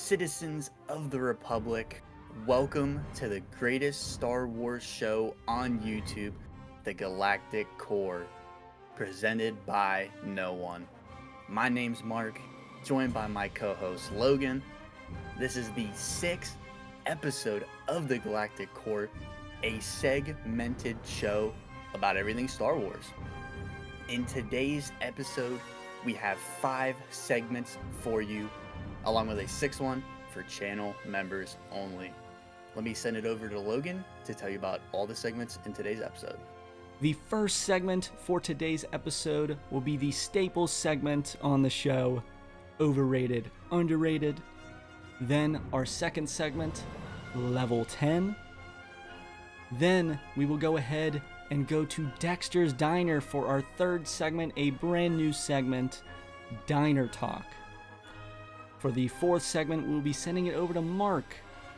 citizens of the Republic, welcome to the greatest Star Wars show on YouTube, the Galactic Core, presented by no one. My name's Mark, joined by my co-host Logan. This is the 6th episode of the Galactic Core, a segmented show about everything Star Wars. In today's episode, we have 5 segments for you, along with a 6th one for channel members only. Let me send it over to Logan to tell you about all the segments in today's episode. The first segment for today's episode will be the staple segment on the show, Overrated, Underrated. Then our second segment, Level 10. Then we will go ahead and go to Dexter's Diner for our third segment, a brand new segment, Diner Talk. For the fourth segment, we'll be sending it over to Mark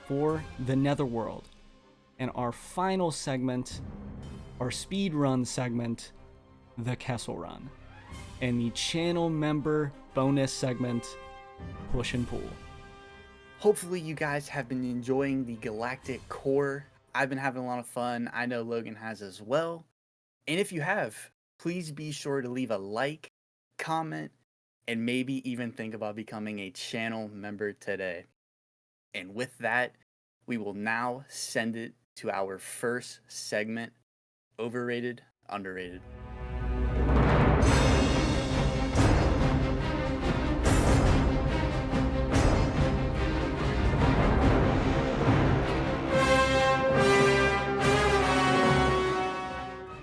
for the Netherworld. And our final segment, our speed run segment, the Kessel Run. And the channel member bonus segment, Push and Pull. Hopefully you guys have been enjoying the Galactic Core. I've been having a lot of fun. I know Logan has as well. And if you have, please be sure to leave a like, comment, and maybe even think about becoming a channel member today. And with that, we will now send it to our first segment, Overrated, Underrated.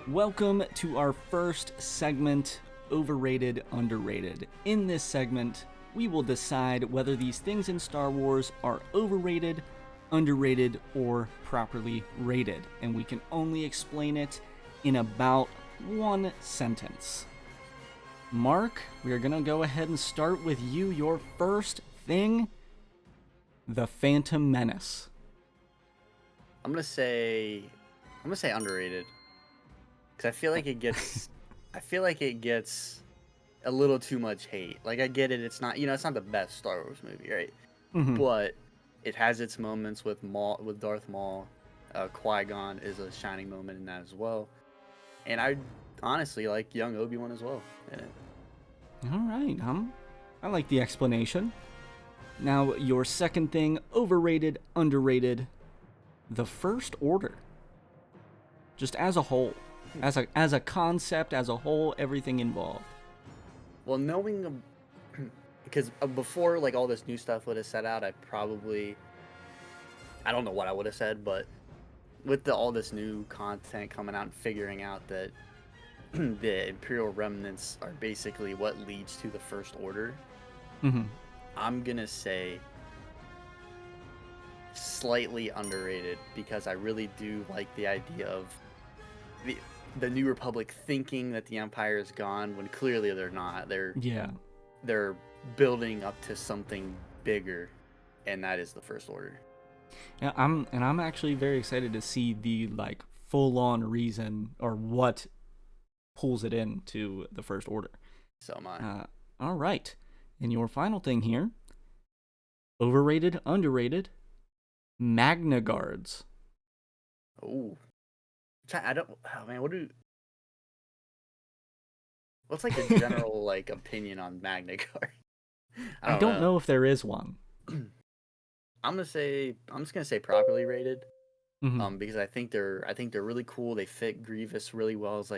Welcome to our first segment, Overrated, Underrated. In this segment, we will decide whether these things in Star Wars are overrated, underrated, or properly rated. And we can only explain it in about one sentence. Mark, we are going to go ahead and start with you. Your first thing, The Phantom Menace. I'm gonna say underrated. Because I feel like it gets a little too much hate. Like, I get it, it's not the best Star Wars movie, right? Mm-hmm. But it has its moments with Darth Maul. Qui-Gon is a shining moment in that as well. And I honestly like young Obi-Wan as well in it. All right, I like the explanation. Now, your second thing, overrated, underrated, The First Order. Just as a whole. As a concept, as a whole, everything involved. Well, knowing, because before like all this new stuff would have set out, I don't know what I would have said, but with all this new content coming out and figuring out that the Imperial remnants are basically what leads to the First Order, Mm-hmm. I'm gonna say slightly underrated, because I really do like the idea of the New Republic thinking that the Empire is gone when clearly they're not. They're building up to something bigger, and that is the First Order. Yeah, I'm actually very excited to see the full-on reason or what pulls it into the First Order. So am I. All right, and your final thing here, overrated, underrated, Magna Guards. Oh. What's like the general opinion on Magna Guard? I don't know if there is one. I'm just gonna say properly rated. Mm-hmm. Because I think they're really cool. They fit Grievous really well as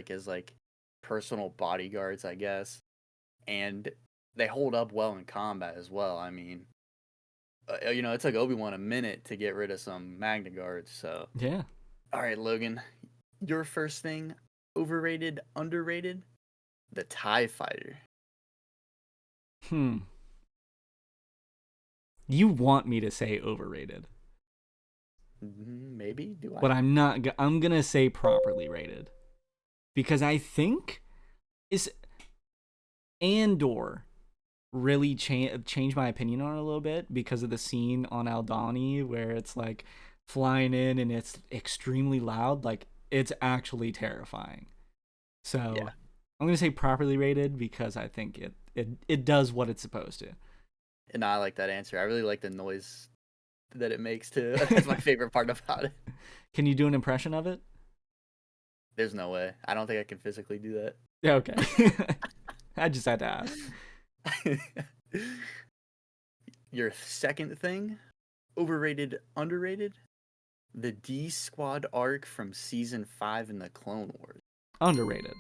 personal bodyguards, I guess. And they hold up well in combat as well. I mean, it took Obi-Wan a minute to get rid of some Magna Guards, so. Yeah. All right, Logan, your first thing, overrated, underrated, the TIE Fighter. You want me to say overrated. Maybe, do I? But I'm not. I'm gonna say properly rated, because I think Andor really changed my opinion on it a little bit because of the scene on Aldhani where it's flying in and it's extremely loud. It's actually terrifying. So yeah. I'm gonna say properly rated because I think it does what it's supposed to. And I like that answer. I really like the noise that it makes too. That's my favorite part about it. Can you do an impression of it? There's no way. I don't think I can physically do that. Yeah, okay. I just had to ask. Your second thing, overrated, underrated, the D Squad arc from season 5 in the Clone Wars. Underrated.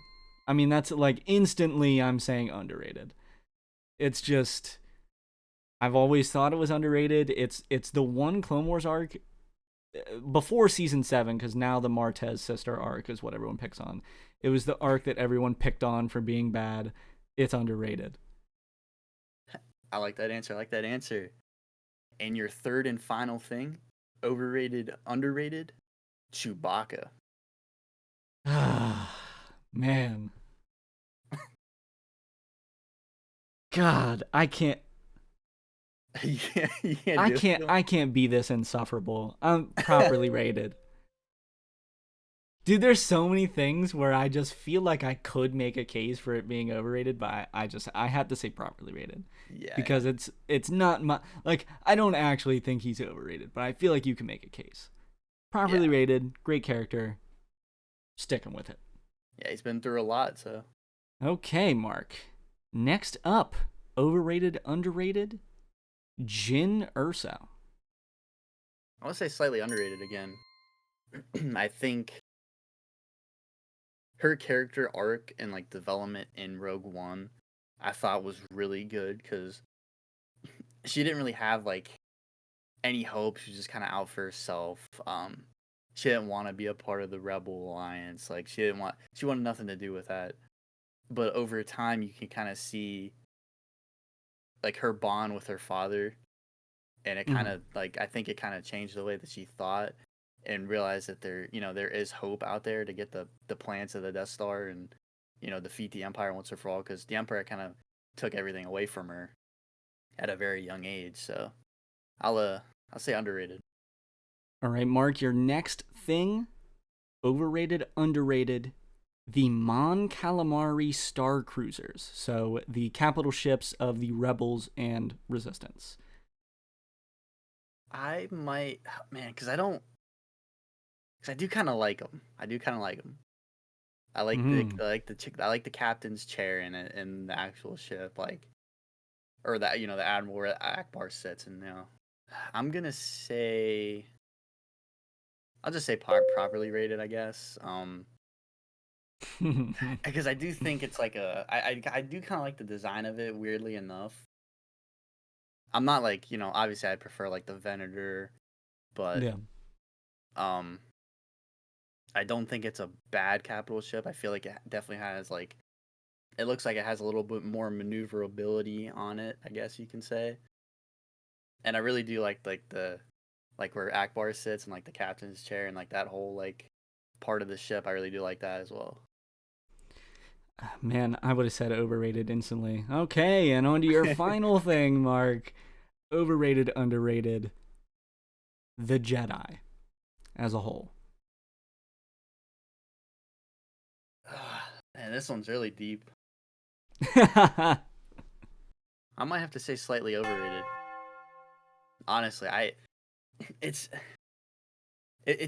I mean, that's like instantly I'm saying underrated. It's just I've always thought it was underrated. It's the one Clone Wars arc before season 7, because now the Martez sister arc is what everyone picks on. It was the arc that everyone picked on for being bad. It's underrated. I like that answer. I like that answer. And your third and final thing, overrated, underrated, Chewbacca. Man. God, I can't. I can't be this insufferable. I'm properly rated. Dude, there's so many things where I just feel like I could make a case for it being overrated, but I had to say properly rated. Yeah. Because it's not my, like, I don't actually think he's overrated, but I feel like you can make a case. Properly rated, great character. Sticking with it. Yeah, he's been through a lot, so. Okay, Mark. Next up, overrated, underrated, Jyn Erso. I want to say slightly underrated again. I think her character arc and like development in Rogue One, I thought was really good because she didn't really have like any hope. She was just kind of out for herself. She didn't want to be a part of the Rebel Alliance. Like she wanted nothing to do with that. But over time, you can kind of see like her bond with her father, and it kind of like I think it kind of changed the way that she thought and realized that there is hope out there to get the plans of the Death Star and defeat the Empire once and for all, because the Empire kind of took everything away from her at a very young age. So I'll say underrated. All right, Mark, your next thing, overrated, underrated, the Mon Calamari Star Cruisers. So the capital ships of the Rebels and Resistance. I might, man, because I do kind of like them. I like I like the captain's chair in it in the actual ship, like, or that the admiral where Akbar sits, and I'm gonna say, I'll just say properly rated, I guess. Because I do think it's like I do kind of like the design of it, weirdly enough. I'm not like, obviously I prefer like the Venator, but yeah. I don't think it's a bad capital ship. I feel like it definitely has like, it looks like it has a little bit more maneuverability on it, I guess you can say. And I really do like the like where Akbar sits and like the captain's chair and like that whole like part of the ship. I really do like that as well. Man, I would have said overrated instantly. Okay, and on to your final thing, Mark. Overrated, underrated, the Jedi as a whole. Man, this one's really deep. I might have to say slightly overrated. Honestly, it's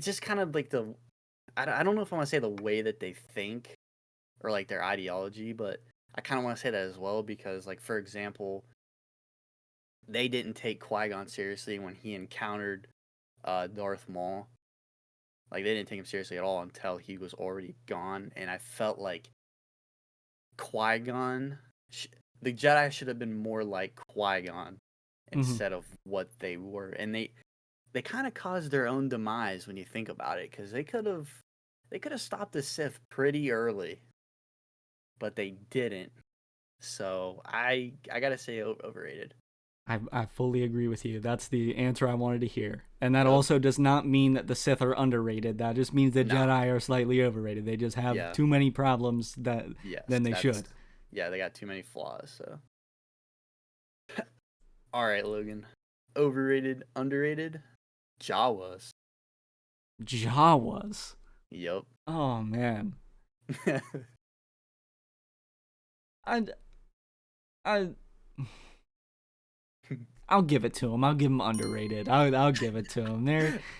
just kind of like I don't know if I want to say the way that they think or like their ideology, but I kind of want to say that as well because, like, for example, they didn't take Qui-Gon seriously when he encountered Darth Maul. Like, they didn't take him seriously at all until he was already gone, and I felt like Qui-Gon, the Jedi should have been more like Qui-Gon instead of what they were, and they kind of caused their own demise when you think about it, because they could have stopped the Sith pretty early, but they didn't. So I gotta say overrated. I fully agree with you. That's the answer I wanted to hear. And that also does not mean that the Sith are underrated. That just means the Jedi are slightly overrated. They just have too many problems than they should. Yeah, they got too many flaws. So, all right, Logan. Overrated, underrated, Jawas. Jawas. Yep. Oh man. I I'll give it to them. I'll give them underrated. I'll give it to them.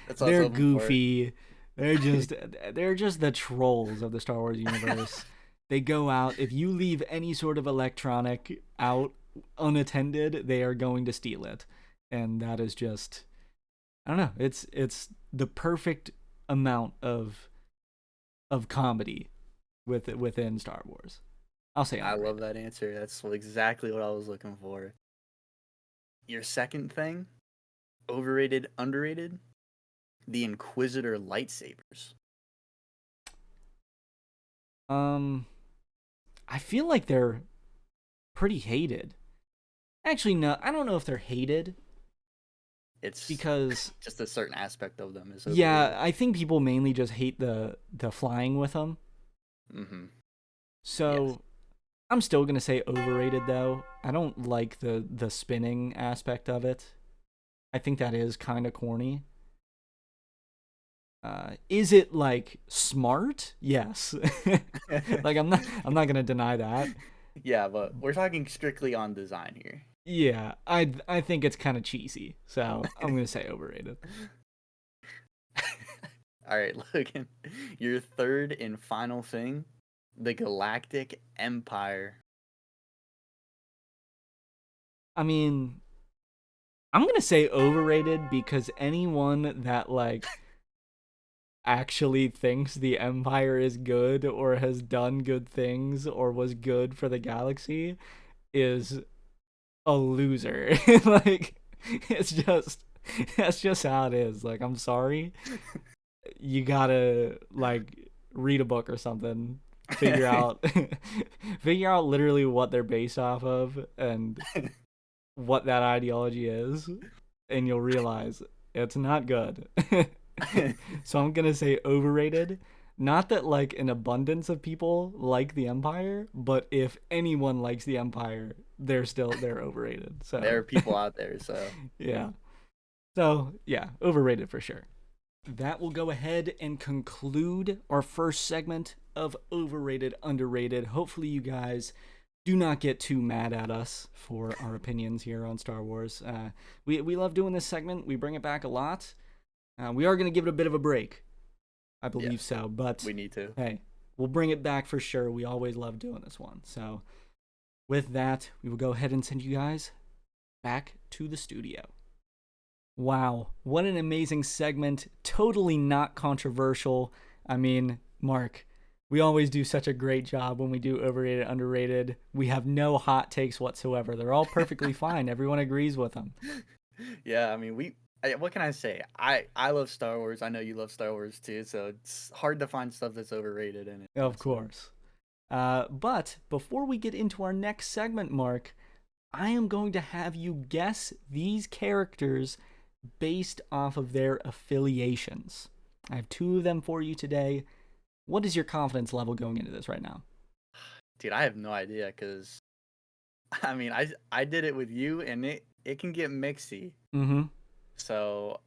That's what I was They're hoping for. goofy. They're just the trolls of the Star Wars universe. They go out. If you leave any sort of electronic out unattended, they are going to steal it, and that is just, I don't know. It's the perfect amount of comedy within Star Wars. I'll say I love underrated. that answer. That's exactly what I was looking for. Your second thing, overrated, underrated, the Inquisitor lightsabers. Um, I feel like they're pretty hated. Actually, no, I don't know if they're hated It's because just a certain aspect of them is yeah, overrated. I think people mainly just hate the flying with them. Mm-hmm. Yes. So I'm still gonna say overrated though. I don't like the spinning aspect of it. I think that is kind of corny. Is it like smart? Yes. Like I'm not gonna deny that. Yeah, but we're talking strictly on design here. Yeah, I think it's kind of cheesy. So I'm gonna say overrated. All right, Logan. Your third and final thing, the Galactic Empire. I mean, I'm gonna say overrated because anyone that like actually thinks the Empire is good or has done good things or was good for the galaxy is a loser. Like it's just that's just how it is. Like I'm sorry. You gotta like read a book or something. Figure out figure out literally what they're based off of and what that ideology is, and you'll realize it's not good. So I'm gonna say overrated. Not that like an abundance of people like the Empire, but if anyone likes the Empire, they're overrated. There So are people out there, so yeah. So yeah, overrated for sure. That will go ahead and conclude our first segment of overrated, underrated. Hopefully, you guys do not get too mad at us for our opinions here on Star Wars. We love doing this segment. We bring it back a lot. We are going to give it a bit of a break. I believe yes, so. But we need to. hey, we'll bring it back for sure. We always love doing this one. So with that, we will go ahead and send you guys back to the studio. Wow, what an amazing segment. Totally not controversial. I mean, Mark, we always do such a great job when we do overrated, underrated. We have no hot takes whatsoever. They're all perfectly fine. Everyone agrees with them. Yeah, I mean, what can I say? I love Star Wars. I know you love Star Wars too, so it's hard to find stuff that's overrated in it. Of So course. But before we get into our next segment, Mark, I am going to have you guess these characters based off of their affiliations. I have two of them for you today. What is your confidence level going into this right now? dude, I have no idea because I mean, I did it with you, and it can get mixy. Mm-hmm. So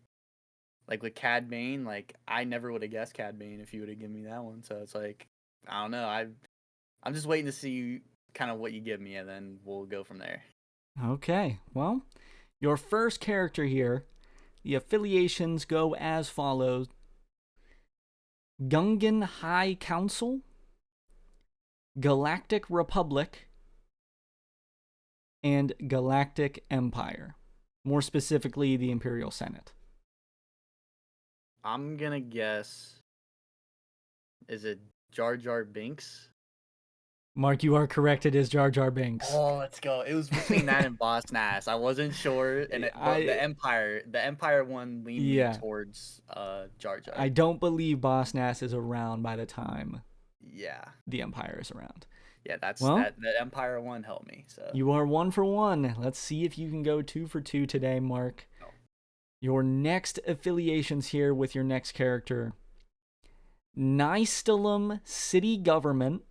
like with Cad Bane, like I never would have guessed Cad Bane if you would have given me that one. So it's like I don't know. I'm just waiting to see kind of what you give me, and then we'll go from there. Okay, well, your first character here, the affiliations go as follows: Gungan High Council, Galactic Republic, and Galactic Empire. More specifically, the Imperial Senate. I'm gonna guess. Is it Jar Jar Binks? Mark, you are correct. It is Jar Jar Binks. Oh, let's go. It was between that and Boss Nass. I wasn't sure, and but I The Empire one leaned me yeah, towards Jar I Jar. don't believe Boss Nass is around by the time Yeah, the Empire is around. yeah. That's Well, that. The Empire one helped me. So you are 1 for 1. Let's see if you can go 2 for 2 today, Mark. oh, Your next affiliations here with your next character: Nystalum City Government,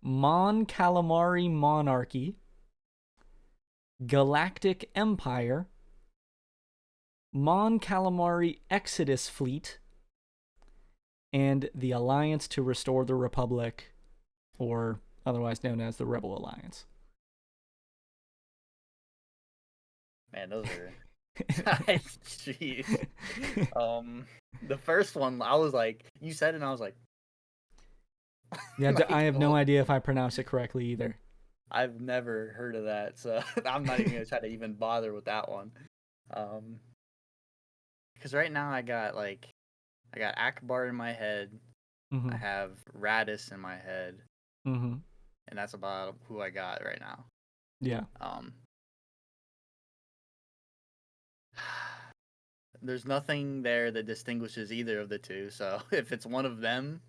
Mon Calamari Monarchy, Galactic Empire, Mon Calamari Exodus Fleet, and the Alliance to Restore the Republic, or otherwise known as the Rebel Alliance. Man, those are jeez. The first one, I was like, you said it, and I was like, Yeah, I like, have no idea if I pronounced it correctly either. I've never heard of that, so I'm not even gonna try to even bother with that one. Um, because right now I got Akbar in my head, I Mm-hmm. have Radis in my head, Mm-hmm. and that's about who I got right now. Yeah. Um, there's nothing there that distinguishes either of the two, so if it's one of them,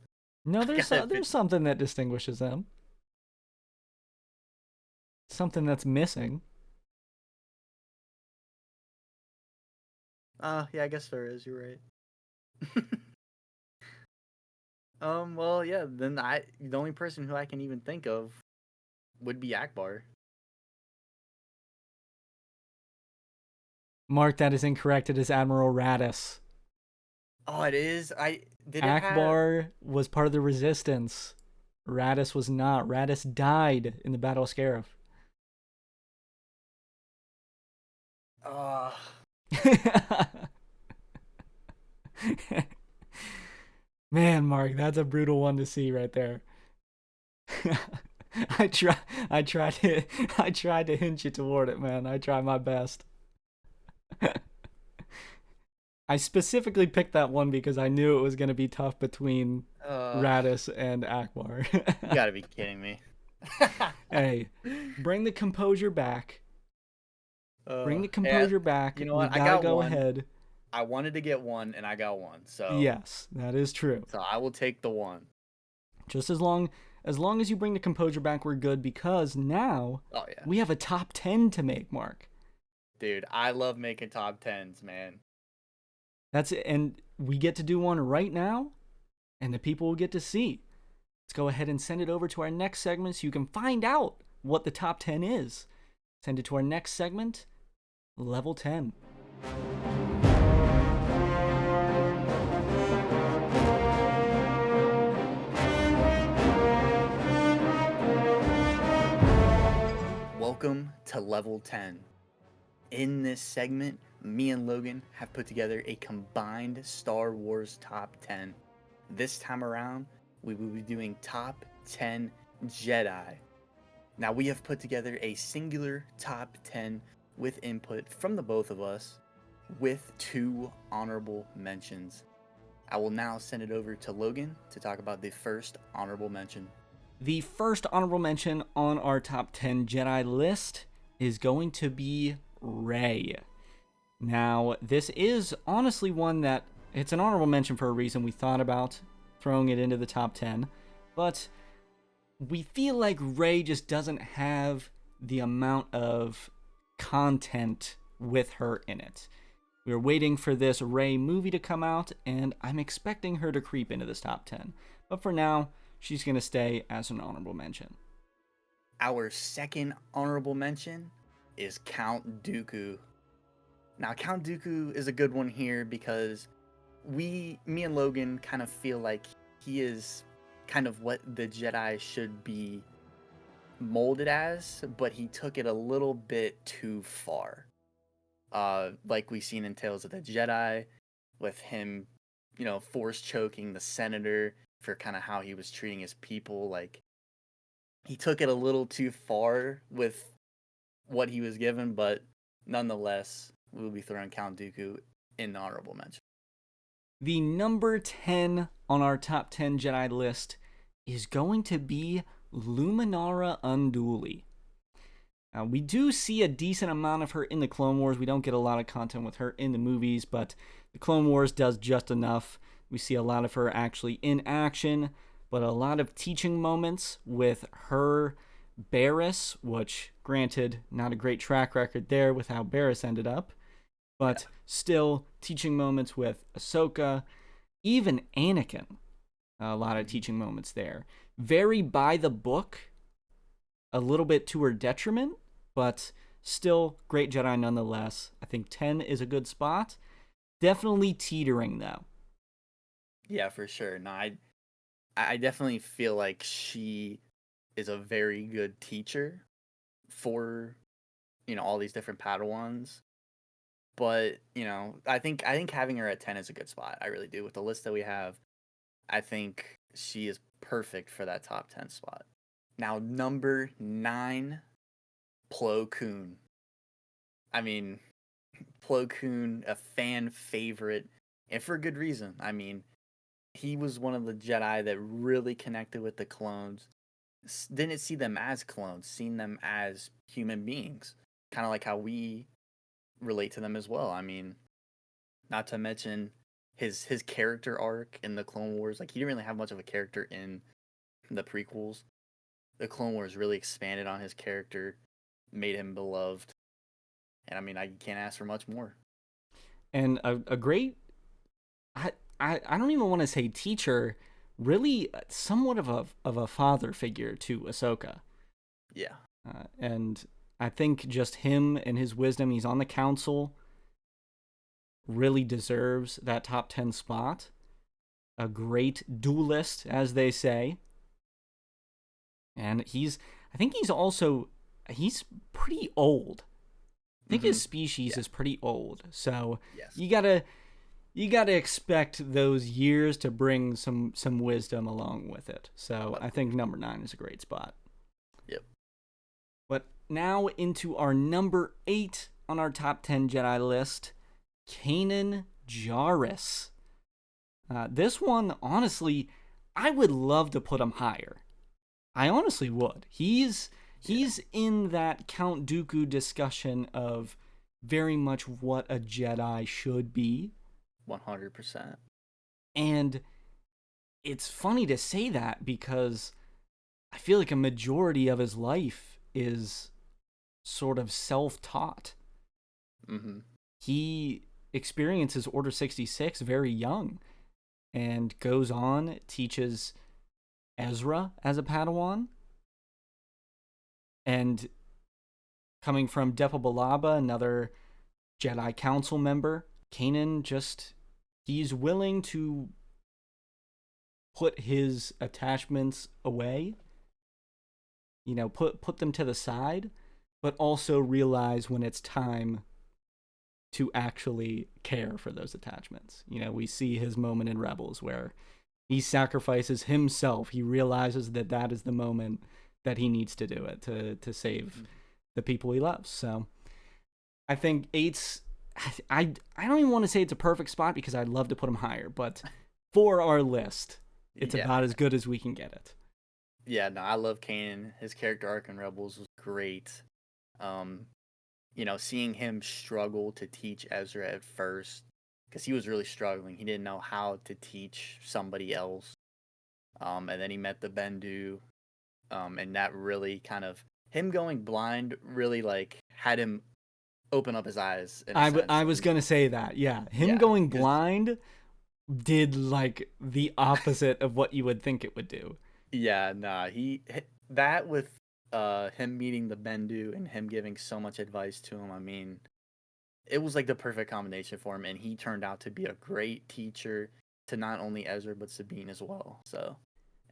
No, I gotta there's pick. something that distinguishes them. Something that's missing. Yeah, I guess there is. You're right. Well, yeah. Then the only person who I can even think of would be Akbar. Mark, that is incorrect. It is Admiral Radis. Oh, it is. I did it have. Akbar was part of the resistance. Radis was not. Radis died in the Battle of Scarif. Uh, Man, Mark, that's a brutal one to see right there. I try I tried to I tried to hint you toward it, man. I tried my best. I specifically picked that one because I knew it was going to be tough between uh, Radis and Akbar. you gotta be kidding me. Hey, bring the composure back. Bring the Yeah. composure back. You know We what? I gotta got go one. ahead. I wanted to get one, and I got one. Yes, that is true. So I will take the one. Just as long as you bring the composure back, we're good because now Oh yeah, we have a top 10 to make, Mark. dude. I love making top tens, man. That's it. And we get to do one right now, and the people will get to see. Let's go ahead and send it over to our next segment so you can find out what the top 10 is. Send it to our next segment, level 10. Welcome to level 10. In this segment, me and Logan have put together a combined Star Wars top 10. This time around, we will be doing top 10 Jedi. Now, we have put together a singular top 10 with input from the both of us, with 2 honorable mentions. I will now send it over to Logan to talk about the first honorable mention. The first honorable mention on our top 10 Jedi list is going to be Rey. Now, this is honestly one that it's an honorable mention for a reason. We thought about throwing it into the top 10, but we feel like Rey just doesn't have the amount of content with her in it. We're waiting for this Rey movie to come out, and I'm expecting her to creep into this top 10. But for now, she's going to stay as an honorable mention. Our second honorable mention is Count Dooku. Now, Count Dooku is a good one here because me and Logan kind of feel like he is kind of what the Jedi should be molded as, but he took it a little bit too far. Like we've seen in Tales of the Jedi, with him, force choking the senator for kind of how he was treating his people. Like, he took it a little too far with what he was given, but nonetheless, we'll be throwing Count Dooku in the honorable mention. The number 10 on our top 10 Jedi list is going to be Luminara Unduli. Now, we do see a decent amount of her in the Clone Wars. We don't get a lot of content with her in the movies, but the Clone Wars does just enough. We see a lot of her actually in action, but a lot of teaching moments with her, Barriss, which, granted, not a great track record there with how Barriss ended up, but still teaching moments with Ahsoka, even Anakin. A lot of teaching moments there. Very by the book, a little bit to her detriment, but still great Jedi nonetheless. I think 10 is a good spot. Definitely teetering, though. Yeah, for sure. No, I definitely feel like she is a very good teacher for all these different Padawans. But I think having her at 10 is a good spot. I really do. With the list that we have, I think she is perfect for that top 10 spot. Now, number 9, Plo Koon. I mean, Plo Koon, a fan favorite, and for good reason. I mean, he was one of the Jedi that really connected with the clones. Didn't see them as clones, seen them as human beings, kind of like how we relate to them as well. I mean, not to mention his character arc in the Clone Wars. Like he didn't really have much of a character in the prequels. The Clone Wars really expanded on his character, made him beloved, and I mean, I can't ask for much more. And a great, I don't even want to say teacher, really somewhat of a father figure to Ahsoka. Yeah. And I think just him and his wisdom, he's on the council, really deserves that top 10 spot. A great duelist, as they say. And I think he's pretty old. I think his species is pretty old. So Yes. you gotta expect those years to bring some wisdom along with it. So I think number 9 is a great spot. Yep. But now into our number 8 on our top 10 Jedi list, Kanan Jarrus. This one, honestly, I would love to put him higher. I honestly would. He's in that Count Dooku discussion of very much what a Jedi should be. 100%. And it's funny to say that because I feel like a majority of his life is sort of self-taught. Mm-hmm. He experiences Order 66 very young and goes on, teaches Ezra as a Padawan. And coming from Depa Billaba, another Jedi Council member, Kanan he's willing to put his attachments away, put them to the side, but also realize when it's time to actually care for those attachments. We see his moment in Rebels where he sacrifices himself. He realizes that is the moment that he needs to do it to save the people he loves. So I think 8's, I don't even want to say it's a perfect spot because I'd love to put him higher, but for our list, it's about as good as we can get it. Yeah, no, I love Kanan. His character arc in Rebels was great. Seeing him struggle to teach Ezra at first, because he was really struggling. He didn't know how to teach somebody else. And then he met the Bendu, and that really kind of, him going blind really had him open up his eyes. I was going to say that, yeah. Him going blind did the opposite of what you would think it would do. Yeah, nah, that with him meeting the Bendu and him giving so much advice to him, I mean, it was the perfect combination for him, and he turned out to be a great teacher to not only Ezra but Sabine as well. So,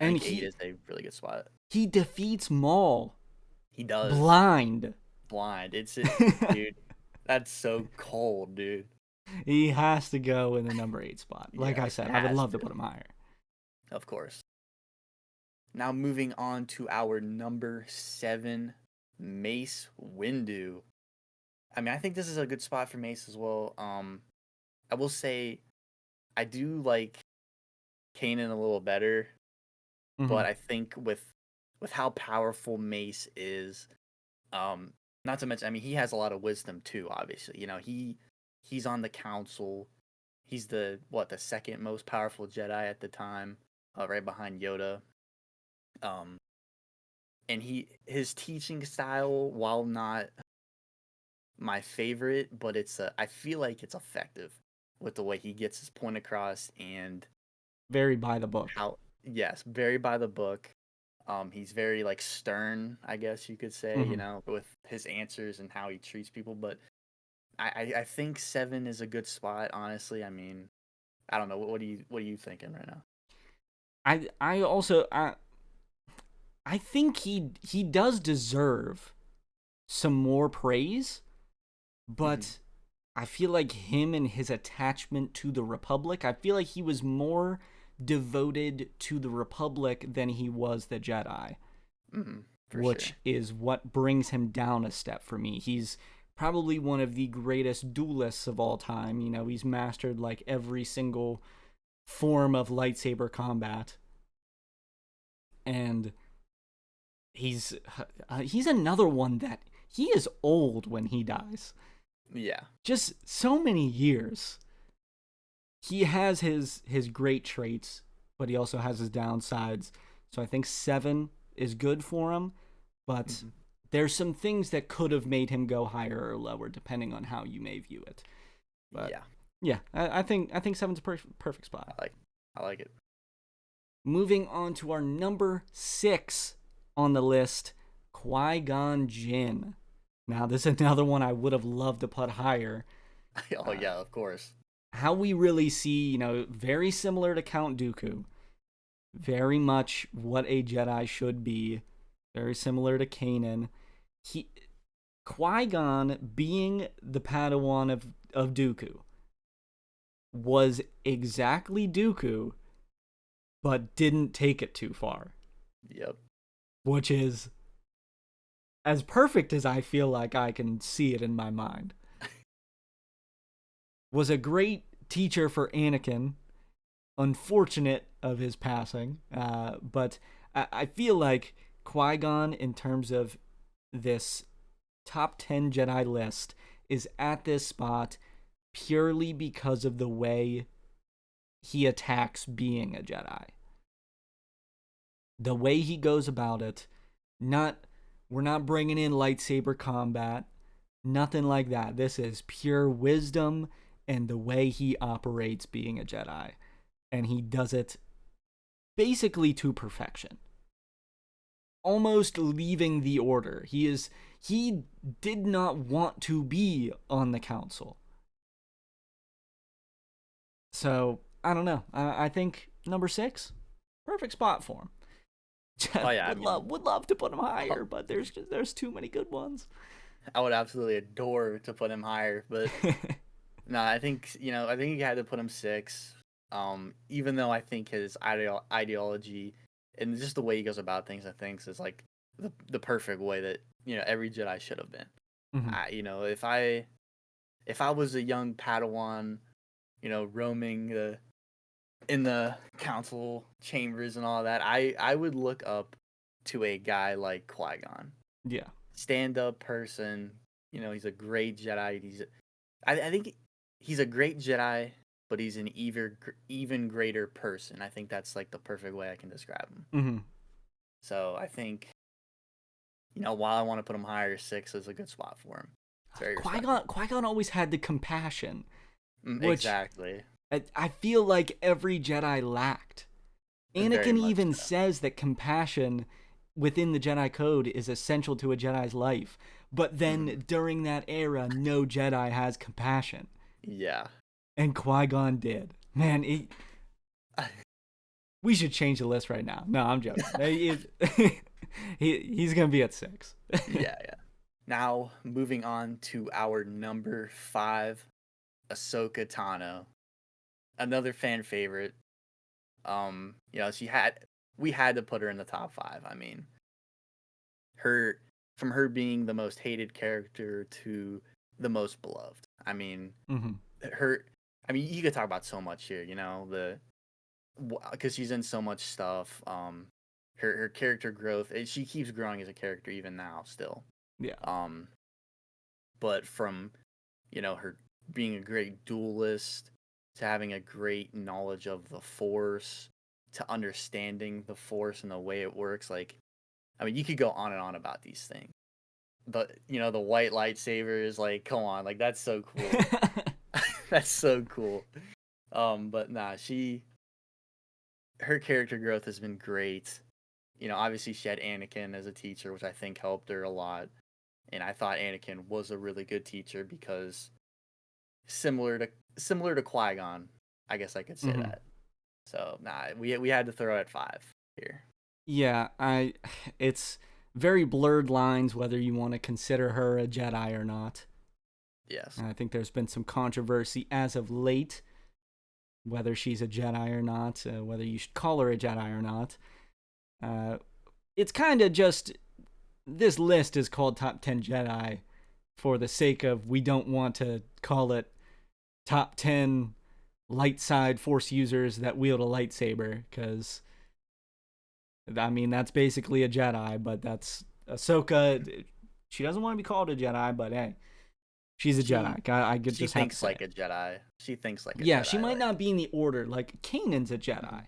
I think 8 is a really good spot. He defeats Maul. He does. Blind. It's dude. That's so cold, dude. He has to go in the number 8 spot. Like I said, I would love to put him higher. Of course. Now moving on to our number 7, Mace Windu. I mean, I think this is a good spot for Mace as well. I will say I do like Kanan a little better, but I think with how powerful Mace is, not to mention, I mean, he has a lot of wisdom too. Obviously, he's on the council. He's the second most powerful Jedi at the time, right behind Yoda. And his teaching style, while not my favorite, but I feel like it's effective with the way he gets his point across and very by the book. Yes, very by the book. He's very stern, I guess you could say, with his answers and how he treats people. But I think 7 is a good spot, honestly. I mean, I don't know. What are you thinking right now? I think he does deserve some more praise, but I feel like him and his attachment to the Republic, I feel like he was more devoted to the Republic than he was the Jedi, For which sure. is what brings him down a step for me. He's probably one of the greatest duelists of all time. You know, he's mastered like every single form of lightsaber combat. And he's another one that he is old when he dies. Yeah. Just so many years. He has his great traits, but he also has his downsides. So I think 7 is good for him, but there's some things that could have made him go higher or lower depending on how you may view it. But yeah, I think 7's a perfect spot. I like it. Moving on to our number 6 on the list, Qui-Gon Jinn. Now, this is another one I would have loved to put higher. Oh yeah, of course. How we really see, very similar to Count Dooku. Very much what a Jedi should be. Very similar to Kanan. Qui-Gon, being the Padawan of Dooku, was exactly Dooku, but didn't take it too far. Yep. Which is as perfect as I feel like I can see it in my mind. Was a great teacher for Anakin. Unfortunate of his passing. But I feel like Qui-Gon, in terms of this top 10 Jedi list, is at this spot purely because of the way he attacks being a Jedi. The way he goes about it, we're not bringing in lightsaber combat, nothing like that. This is pure wisdom and the way he operates being a Jedi. And he does it basically to perfection. Almost leaving the order. He did not want to be on the council. So, I don't know. I think number 6, perfect spot for him. Oh yeah, would love to put him higher, but there's too many good ones. I would absolutely adore to put him higher, but no, I think you had to put him 6. Even though I think his ideology and just the way he goes about things, I think is like the perfect way that every Jedi should have been. Mm-hmm. If I was a young Padawan, roaming in the council chambers and all that, I would look up to a guy like Qui-Gon. Yeah. Stand up person. He's a great Jedi. I think he's a great Jedi, but he's an even greater person. I think that's like the perfect way I can describe him. Mm-hmm. So I think, while I want to put him higher, 6 is a good spot for him. Qui-Gon always had the compassion. Exactly. I feel like every Jedi lacked. Anakin even says that compassion within the Jedi Code is essential to a Jedi's life. But then during that era, no Jedi has compassion. Yeah. And Qui-Gon did. Man, we should change the list right now. No, I'm joking. He's going to be at 6. Yeah. Now, moving on to our number 5, Ahsoka Tano. Another fan favorite. We had to put her in the top 5. I mean, from her being the most hated character to the most beloved. I mean, you could talk about so much here, because she's in so much stuff. Her character growth, she keeps growing as a character even now still. Yeah. But from, her being a great duelist to having a great knowledge of the Force to understanding the Force and the way it works, like, I mean, you could go on and on about these things. But, the white lightsabers, like, come on, like, that's so cool. That's so cool. But nah, her character growth has been great. Obviously she had Anakin as a teacher, which I think helped her a lot. And I thought Anakin was a really good teacher because similar to Qui-Gon, I guess I could say that. So nah, we had to throw at 5 here. Yeah, it's very blurred lines whether you want to consider her a Jedi or not. Yes. And I think there's been some controversy as of late, whether she's a Jedi or not, whether you should call her a Jedi or not. It's kind of just, this list is called Top 10 Jedi for the sake of, we don't want to call it Top 10 light side Force users that wield a lightsaber, because, I mean, that's basically a Jedi, but that's Ahsoka. She doesn't want to be called a Jedi, but hey, she's a Jedi. I could She just have to thinks say like it. a Jedi. She thinks like a Yeah, Jedi. she might Like, not be in the order. Like, Kanan's a Jedi,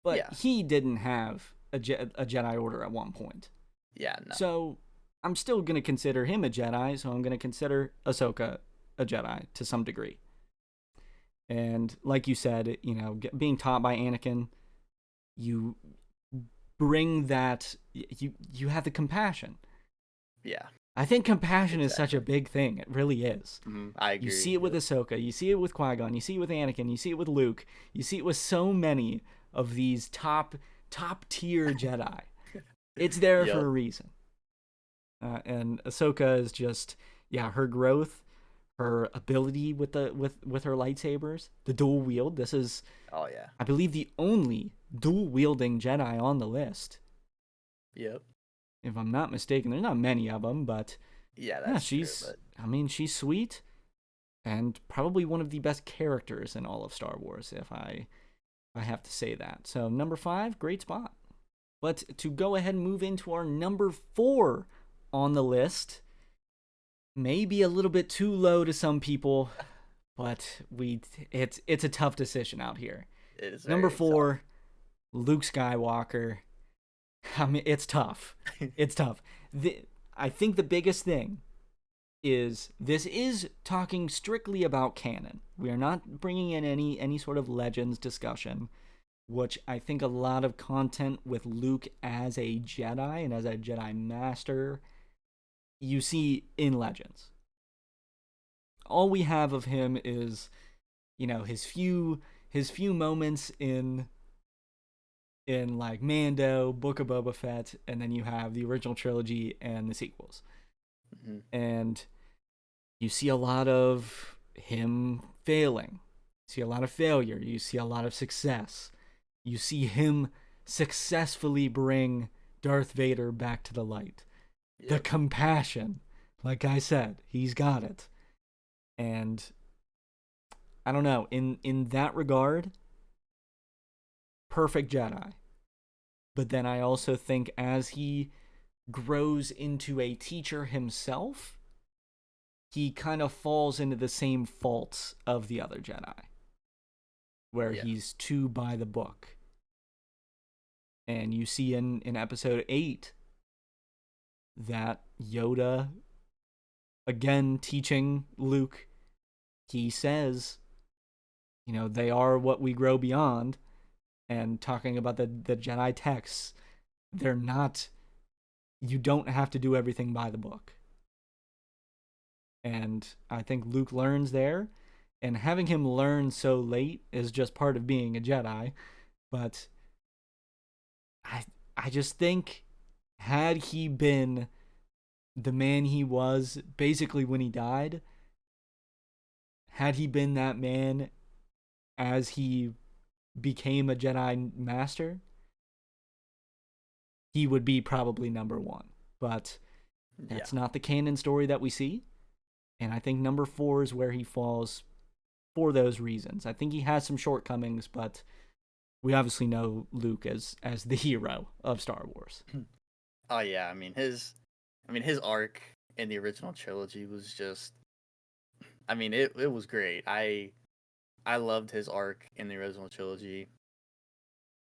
but yeah. he didn't have a Jedi order at one point. Yeah, no. So I'm still going to consider him a Jedi, so I'm going to consider Ahsoka a Jedi to some degree. And like you said, you know, being taught by Anakin, you bring that, you have the compassion. Yeah. I think compassion is such a big thing. It really is. I agree. You see it with Ahsoka, you see it with Qui-Gon, you see it with Anakin, you see it with Luke, you see it with so many of these top tier Jedi. It's there for a reason. And Ahsoka is just, yeah, her growth, her ability with her lightsabers, the dual wield. This is, I believe, the only dual wielding Jedi on the list. Yep. If I'm not mistaken, there's not many of them, but yeah, she's true, but... I mean, she's sweet, and probably one of the best characters in all of Star Wars, if I have to say that. So number 5, great spot. But to go ahead and move into our number 4 on the list, maybe a little bit too low to some people, but it's a tough decision out here. It is number 4, tough. Luke Skywalker. I mean, it's tough. It's tough. I think the biggest thing is, this is talking strictly about canon. We are not bringing in any sort of Legends discussion, which I think a lot of content with Luke as a Jedi and as a Jedi Master you see in Legends. All we have of him is, you know, his few moments in like Mando, Book of Boba Fett, and then you have the original trilogy and the sequels. And you see a lot of him failing. You see a lot of failure. You see a lot of success. You see him successfully bring Darth Vader back to the light. Yep. The compassion, like I said, he's got it. And I don't know, in that regard, perfect Jedi. But then I also think as he grows into a teacher himself, he kind of falls into the same faults of the other Jedi, where he's too by the book. And you see in episode 8 that Yoda, again teaching Luke, he says, you know, they are what we grow beyond. And talking about the Jedi texts, they're not, you don't have to do everything by the book. And I think Luke learns there, and having him learn so late is just part of being a Jedi. But I just think, had he been the man he was basically when he died, had he been that man as he became a Jedi Master, he would be probably number 1. But that's not the canon story that we see. And I think number 4 is where he falls for those reasons. I think he has some shortcomings, but we obviously know Luke as the hero of Star Wars. Oh yeah, I mean his arc in the original trilogy was just, I mean, it was great. I loved his arc in the original trilogy,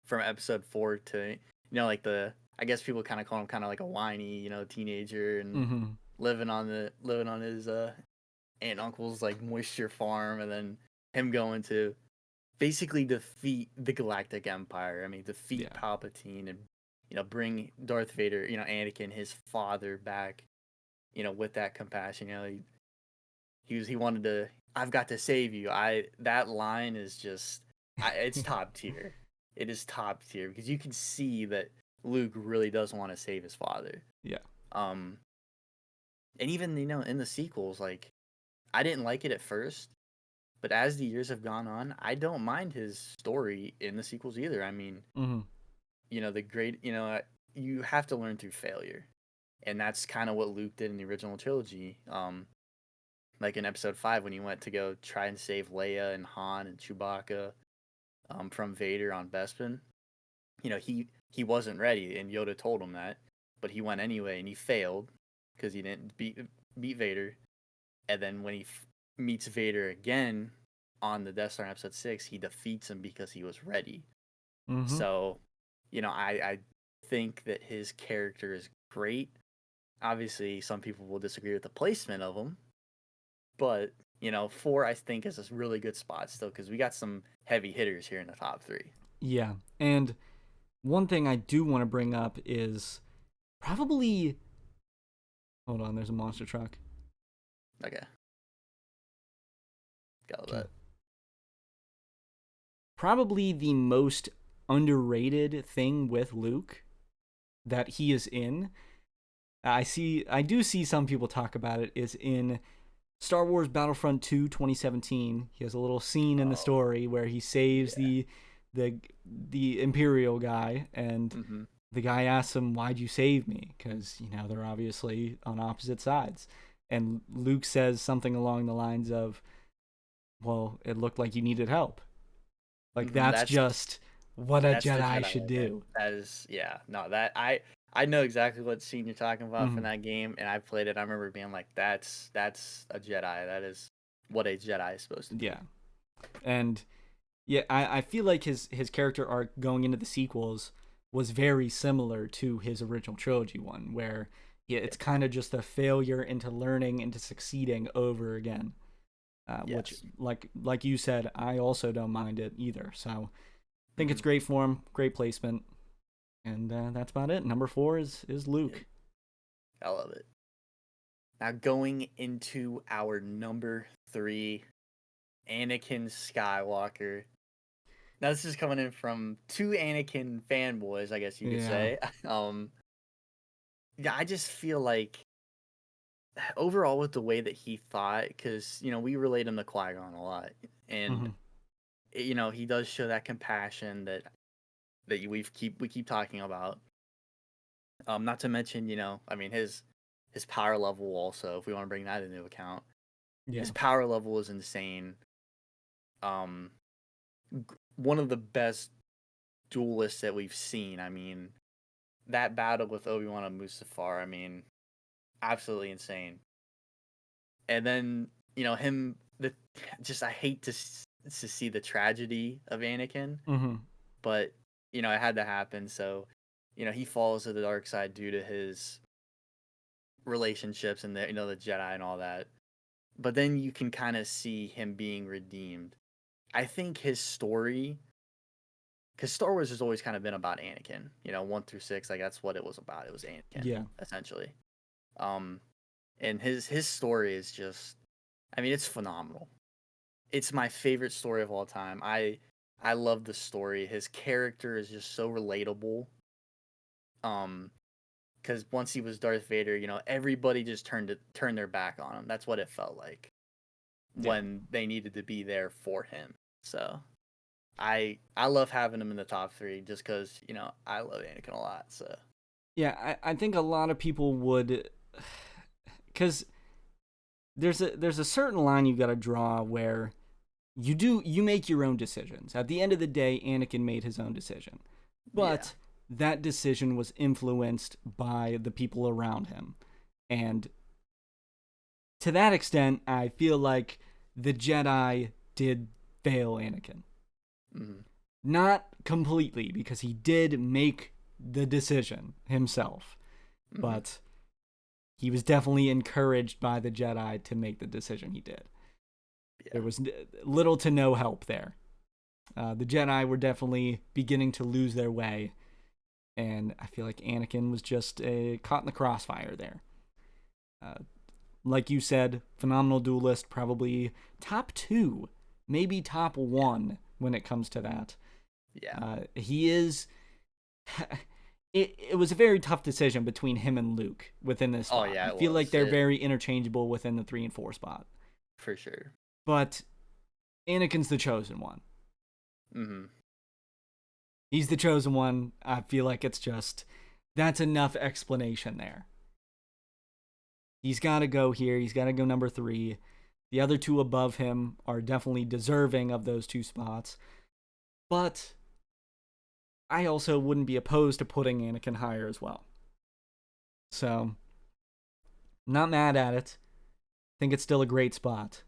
from episode 4 to, you know, like I guess people kind of call him kind of like a whiny, you know, teenager, and living on his aunt and uncle's like moisture farm, and then him going to basically defeat the Galactic Empire. I mean, defeat Palpatine, and, you know, bring Darth Vader, you know, Anakin, his father, back, you know, with that compassion. You know, he wanted to, I've got to save you. That line is just, it's top tier. It is top tier, because you can see that Luke really does want to save his father. Yeah. And even, you know, in the sequels, like, I didn't like it at first, but as the years have gone on, I don't mind his story in the sequels either. I mean, Mm-hmm. you have to learn through failure, and that's kind of what Luke did in the original trilogy. Like in Episode 5 when he went to go try and save Leia and Han and Chewbacca, from Vader on Bespin. He wasn't ready, and Yoda told him that, but he went anyway, and he failed because he didn't beat Vader. And then when he meets Vader again on the Death Star in Episode 6, he defeats him because he was ready. Mm-hmm. So, I think that his character is great. Obviously, some people will disagree with the placement of him, but 4 I think is a really good spot still because we got some heavy hitters here in the top 3. Yeah. And one thing I do want to bring up is probably. Hold on, there's a monster truck. Okay, got Okay. that. Probably the most underrated thing with Luke that he is in. I do see some people talk about it, is in Star Wars Battlefront 2 2017. He has a little scene in the story where he saves Yeah. the Imperial guy, and Mm-hmm. the guy asks him, "Why'd you save me?" Because they're obviously on opposite sides, and Luke says something along the lines of, "Well, it looked like you needed help." Like, Mm-hmm. that's just what a That's the Jedi Jedi should right there. do. That is, yeah. No, that I know exactly what scene you're talking about from Mhm. that game, and I played it. I remember being like, "That's a Jedi. That is what a Jedi is supposed to be." Yeah, and yeah, I feel like his character arc going into the sequels was very similar to his original trilogy one, where it's kind of just a failure into learning, into succeeding over again. Which, Yes. like you said, I also don't mind it either. So I think it's Mhm. great form, great placement, and that's about it. Number 4 is Luke. Yep. I love it. Now going into our number 3, Anakin Skywalker. Now this is coming in from 2 Anakin fanboys, I guess you could Yeah. say. Yeah, I just feel like overall with the way that he thought, because we relate him to Qui-Gon a lot, and Hmm. he does show that compassion that we keep talking about. Not to mention, I mean his power level also, if we want to bring that into account, Yeah. his power level is insane. Um, One of the best duelists that we've seen. I mean, that battle with Obi-Wan and Mustafar, I mean, absolutely insane. And then him, the just I hate to see the tragedy of Anakin, Hmm. but it had to happen. So he falls to the dark side due to his relationships and the Jedi and all that. But then you can kind of see him being redeemed. I think his story, because Star Wars has always kind of been about Anakin. 1 through 6, like that's what it was about. It was Anakin Yeah. essentially. Um, and his story is just, I mean, it's phenomenal. It's my favorite story of all time. I love the story. His character is just so relatable. Um, because once he was Darth Vader, everybody just turned their back on him. That's what it felt like Yeah. when they needed to be there for him. So I love having him in the top 3 just because I love Anakin a lot. So Yeah. I think a lot of people would, because there's a certain line you got to draw where you make your own decisions. At the end of the day, Anakin made his own decision, yeah, but that decision was influenced by the people around him, and to that extent, I feel like the Jedi did fail Anakin. mm-hmm. Not completely, because he did make the decision himself, Mm-hmm. but he was definitely encouraged by the Jedi to make the decision he did. Yeah, There was little to no help there. The Jedi were definitely beginning to lose their way, and I feel like Anakin was just caught in the crossfire there. Uh, like you said, phenomenal duelist, probably top 2, maybe top 1 when it comes to that. yeah. He is. It was a very tough decision between him and Luke within this Oh spot. yeah, I it feel like was. they're very interchangeable within the 3 and 4 spot. For sure. But Anakin's the chosen one. Mm-hmm. He's the chosen one. I feel like that's enough explanation there. He's got to go here. He's got to go number 3. The other 2 above him are definitely deserving of those 2 spots. But I also wouldn't be opposed to putting Anakin higher as well. So, not mad at it. Think it's still a great spot.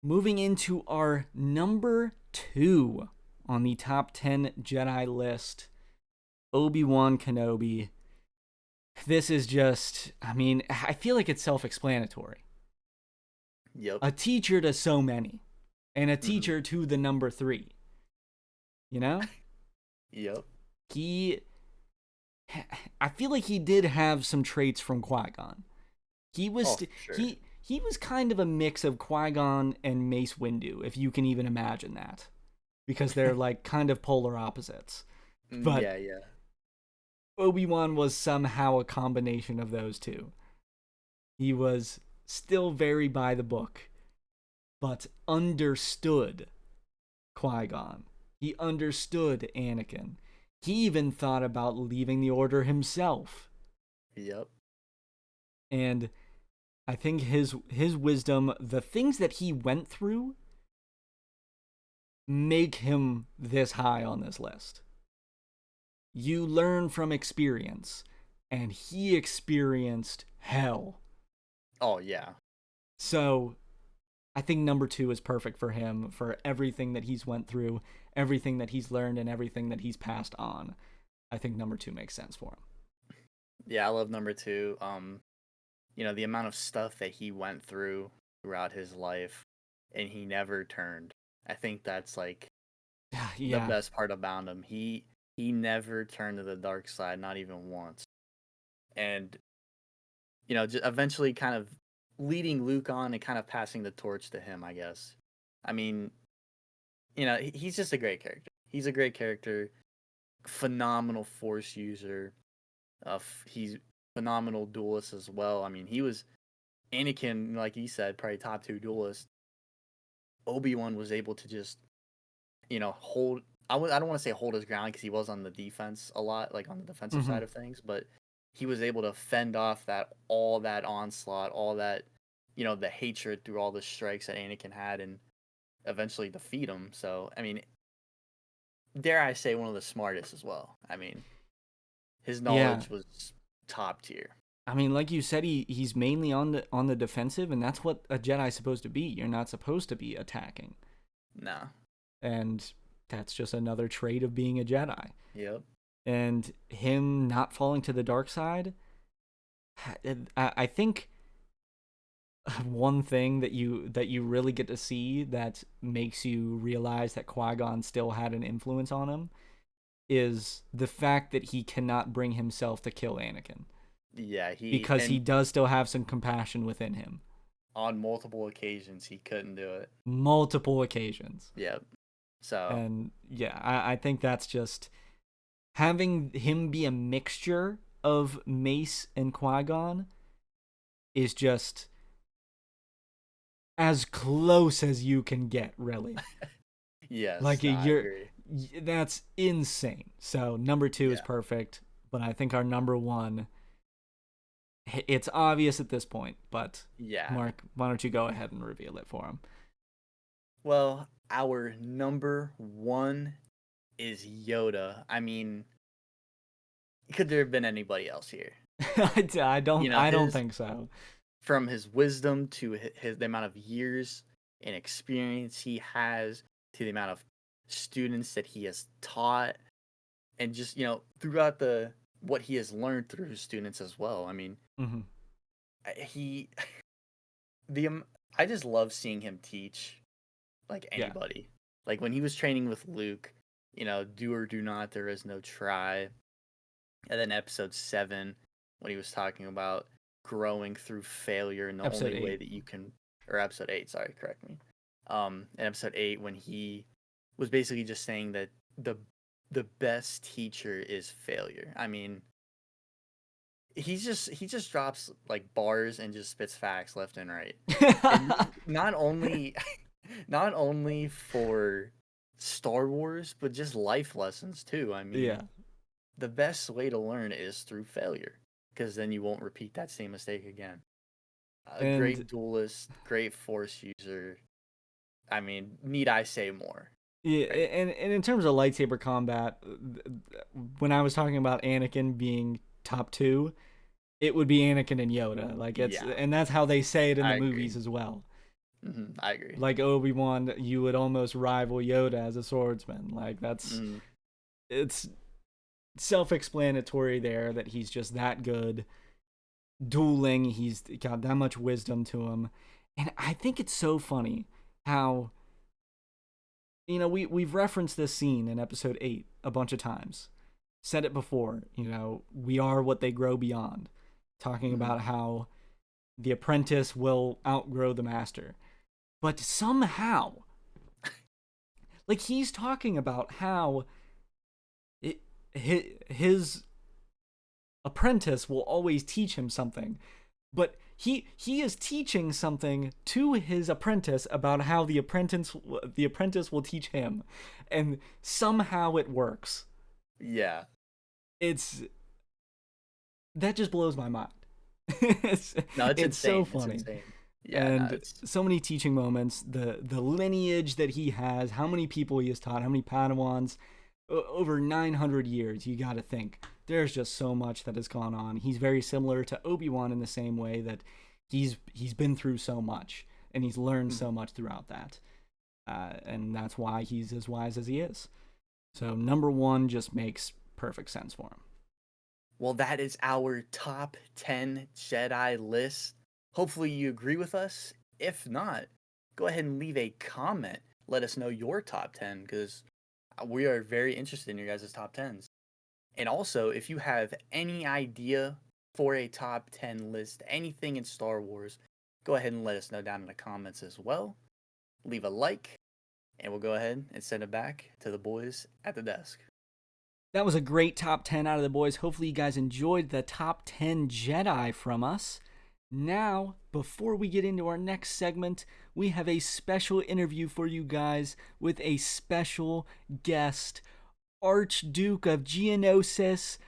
Moving into our number 2 on the top 10 Jedi list, Obi-Wan Kenobi. This is just, I feel like it's self-explanatory. Yep. A teacher to so many, and a Mm-hmm. teacher to the number 3. You know? Yep. I feel like he did have some traits from Qui-Gon. He was for sure. he was kind of a mix of Qui-Gon and Mace Windu, if you can even imagine that, because they're like kind of polar opposites. But yeah. Obi-Wan was somehow a combination of those two. He was still very by the book, but understood Qui-Gon. He understood Anakin. He even thought about leaving the Order himself. Yep. And I think his wisdom, the things that he went through, make him this high on this list. You learn from experience, and he experienced hell. Oh, yeah. So I think number 2 is perfect for him, for everything that he's went through, everything that he's learned, and everything that he's passed on. I think number 2 makes sense for him. Yeah, I love number 2. The amount of stuff that he went throughout his life, and he never turned. I think that's like the best part about him. He never turned to the dark side, not even once. And just eventually kind of leading Luke on and kind of passing the torch to him, I guess. I mean, he's just a great character. He's a great character, phenomenal Force user. He's phenomenal duelist as well. I mean, he was Anakin, like you said, probably top 2 duelist. Obi-Wan was able to just, hold. I don't want to say hold his ground because he was on the defense a lot, like on the defensive side of things, but he was able to fend off all that onslaught, all that, the hatred through all the strikes that Anakin had, and eventually defeat him. So, I mean, dare I say, one of the smartest as well. I mean, his knowledge was top tier. I mean, like you said, he's mainly on the defensive, and that's what a Jedi's supposed to be. You're not supposed to be attacking. No. And that's just another trait of being a Jedi. Yep. And him not falling to the dark side, I think one thing that you really get to see that makes you realize that Qui-Gon still had an influence on him is the fact that he cannot bring himself to kill Anakin. Yeah, because he does still have some compassion within him. On multiple occasions, he couldn't do it. Multiple occasions. Yep. So. And yeah, I think that's just having him be a mixture of Mace and Qui-Gon is just as close as you can get, really. Yes, like I agree. That's insane. So number 2 is perfect, but I think our number 1, it's obvious at this point, but Mark, why don't you go ahead and reveal it for him? Well, our number 1 is Yoda. I mean, could there have been anybody else here? I don't think so. From his wisdom to the amount of years and experience he has, to the amount of students that he has taught, and just throughout what he has learned through his students as well. I mean, I just love seeing him teach like anybody. Like when he was training with Luke, do or do not, there is no try. And then episode 7, when he was talking about growing through failure, and the only way that you can, or episode 8, sorry, correct me. In episode 8, when he was basically just saying that the best teacher is failure. I mean, he just drops like bars and just spits facts left and right. And not only not only for Star Wars, but just life lessons too. I mean, Yeah. the best way to learn is through failure, because then you won't repeat that same mistake again. A And great duelist, great force user. I mean, need I say more? yeah, Right? and in terms of lightsaber combat, when I was talking about Anakin being top two, it would be Anakin and Yoda. Like it's Yeah, and that's how they say it in the I agree. movies as well. I agree. Like Obi-Wan, you would almost rival Yoda as a swordsman. Like that's Mm, it's self-explanatory there that he's just that good. Dueling, he's got that much wisdom to him. And I think it's so funny how we've referenced this scene in episode 8 a bunch of times. Said it before, we are what they grow beyond. Talking mhm. about how the apprentice will outgrow the master. But somehow, like he's talking about how his apprentice will always teach him something, but he is teaching something to his apprentice about how the apprentice will teach him, and somehow it works. Yeah. It's that just blows my mind. it's, No, it's it's so insane. It's funny. insane. Yeah, no, And it's so many teaching moments, the lineage that he has, how many people he has taught, how many Padawans, over 900 years. You got to think there's just so much that has gone on. He's very similar to Obi-Wan in the same way that he's been through so much and he's learned so much throughout that, and that's why he's as wise as he is. So number one just makes perfect sense for him. well, that is our top 10 Jedi list. Hopefully, you agree with us. If not, go ahead and leave a comment. Let us know your top 10, because we are very interested in your guys' top 10s. And also, if you have any idea for a top 10 list, anything in Star Wars, go ahead and let us know down in the comments as well. Leave a like, and we'll go ahead and send it back to the boys at the desk. That was a great top 10 out of the boys. Hopefully, you guys enjoyed the top 10 Jedi from us. Now, before we get into our next segment, we have a special interview for you guys with a special guest, Archduke of Geonosis,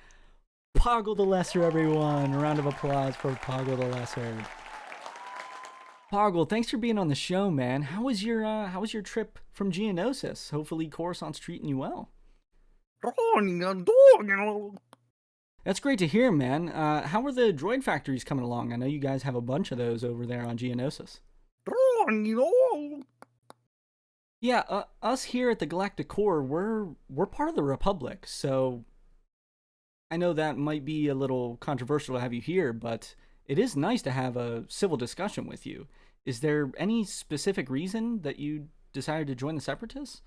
Poggle the Lesser, everyone. A round of applause for Poggle the Lesser. Poggle, thanks for being on the show, man. How was your trip from Geonosis? Hopefully Coruscant's treating you well. That's great to hear, man. How are the droid factories coming along? I know you guys have a bunch of those over there on Geonosis. Yeah, us here at the Galactic Core, we're part of the Republic, so I know that might be a little controversial to have you here, but it is nice to have a civil discussion with you. Is there any specific reason that you decided to join the Separatists?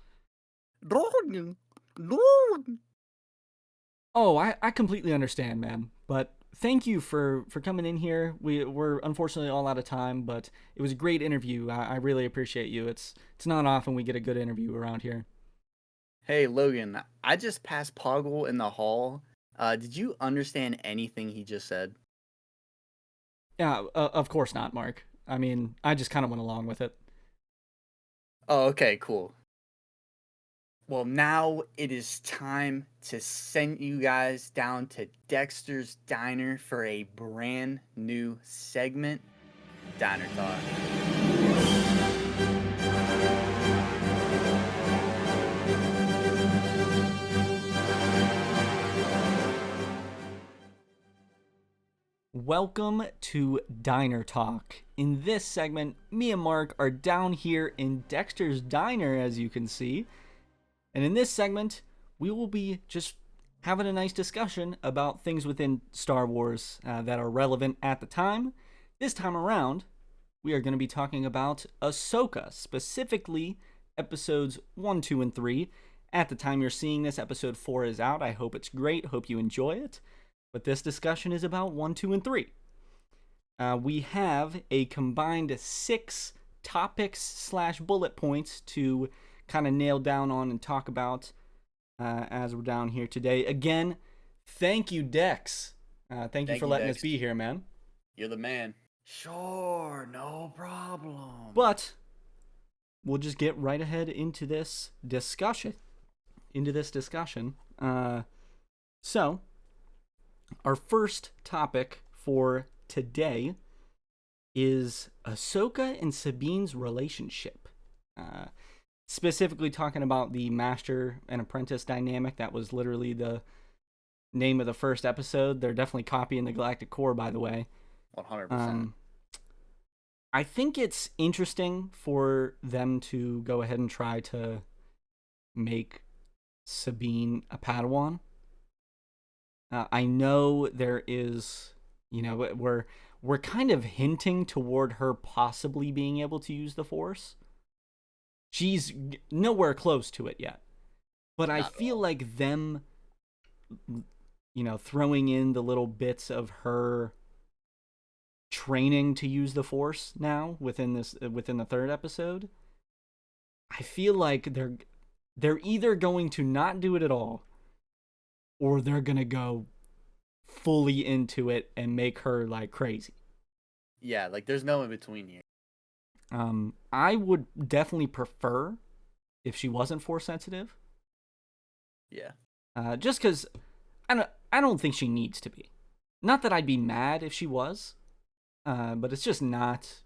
Oh, I completely understand, man. But thank you for coming in here. We're unfortunately all out of time, but it was a great interview. I really appreciate you. It's not often we get a good interview around here. Hey, Logan, I just passed Poggle in the hall. Did you understand anything he just said? Yeah, of course not, Mark. I mean, I just kind of went along with it. Oh, okay, cool. Well, now it is time to send you guys down to Dexter's Diner for a brand new segment, Diner Talk. Welcome to Diner Talk. In this segment, me and Mark are down here in Dexter's Diner, as you can see. And in this segment, we will be just having a nice discussion about things within Star Wars that are relevant at the time. This time around, we are going to be talking about Ahsoka, specifically episodes 1, 2, and 3. At the time you're seeing this, episode 4 is out. I hope it's great. Hope you enjoy it. But this discussion is about 1, 2, and 3. We have a combined 6 topics / bullet points to kind of nail down on and talk about as we're down here today. Again, thank you, Dex, Thank you Thank for you, letting us Dex. be here, man. You're the man. Sure, no problem. But we'll just get right ahead into this discussion. So, our first topic for today is Ahsoka and Sabine's relationship. Uh, Specifically talking about the master and apprentice dynamic. That was literally the name of the first episode. They're definitely copying the Galactic Core, by the way. 100%. I think it's interesting for them to go ahead and try to make Sabine a Padawan. I know there is, we're kind of hinting toward her possibly being able to use the Force. She's nowhere close to it yet, but I Not at feel all. like them, throwing in the little bits of her training to use the Force now within the third episode. I feel like they're either going to not do it at all, or they're gonna go fully into it and make her like crazy. Yeah, like there's no in between here. I would definitely prefer if she wasn't Force sensitive. Yeah. Just because I don't think she needs to be. Not that I'd be mad if she was, but it's just not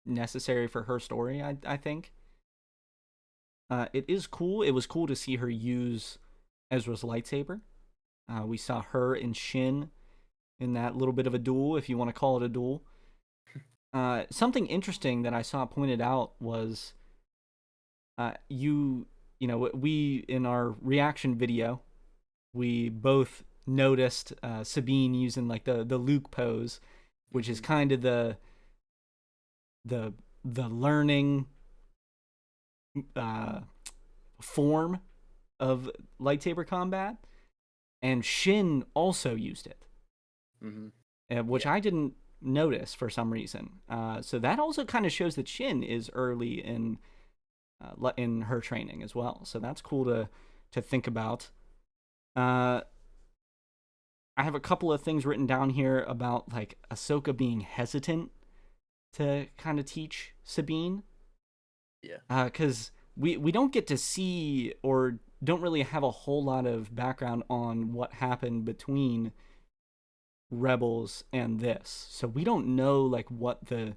necessary for her story. I think. It is cool. It was cool to see her use Ezra's lightsaber. We saw her and Shin in that little bit of a duel, if you want to call it a duel. Something interesting that I saw pointed out was we in our reaction video, we both noticed Sabine using like the Luke pose, which is kind of the learning form of lightsaber combat, and Shin also used it, which Yeah. I didn't notice for some reason. So that also kind of shows that Shin is early in her training as well. So that's cool to think about. I have a couple of things written down here about like Ahsoka being hesitant to kind of teach Sabine. Yeah. Because we don't get to see or don't really have a whole lot of background on what happened between Rebels and this. So we don't know like what the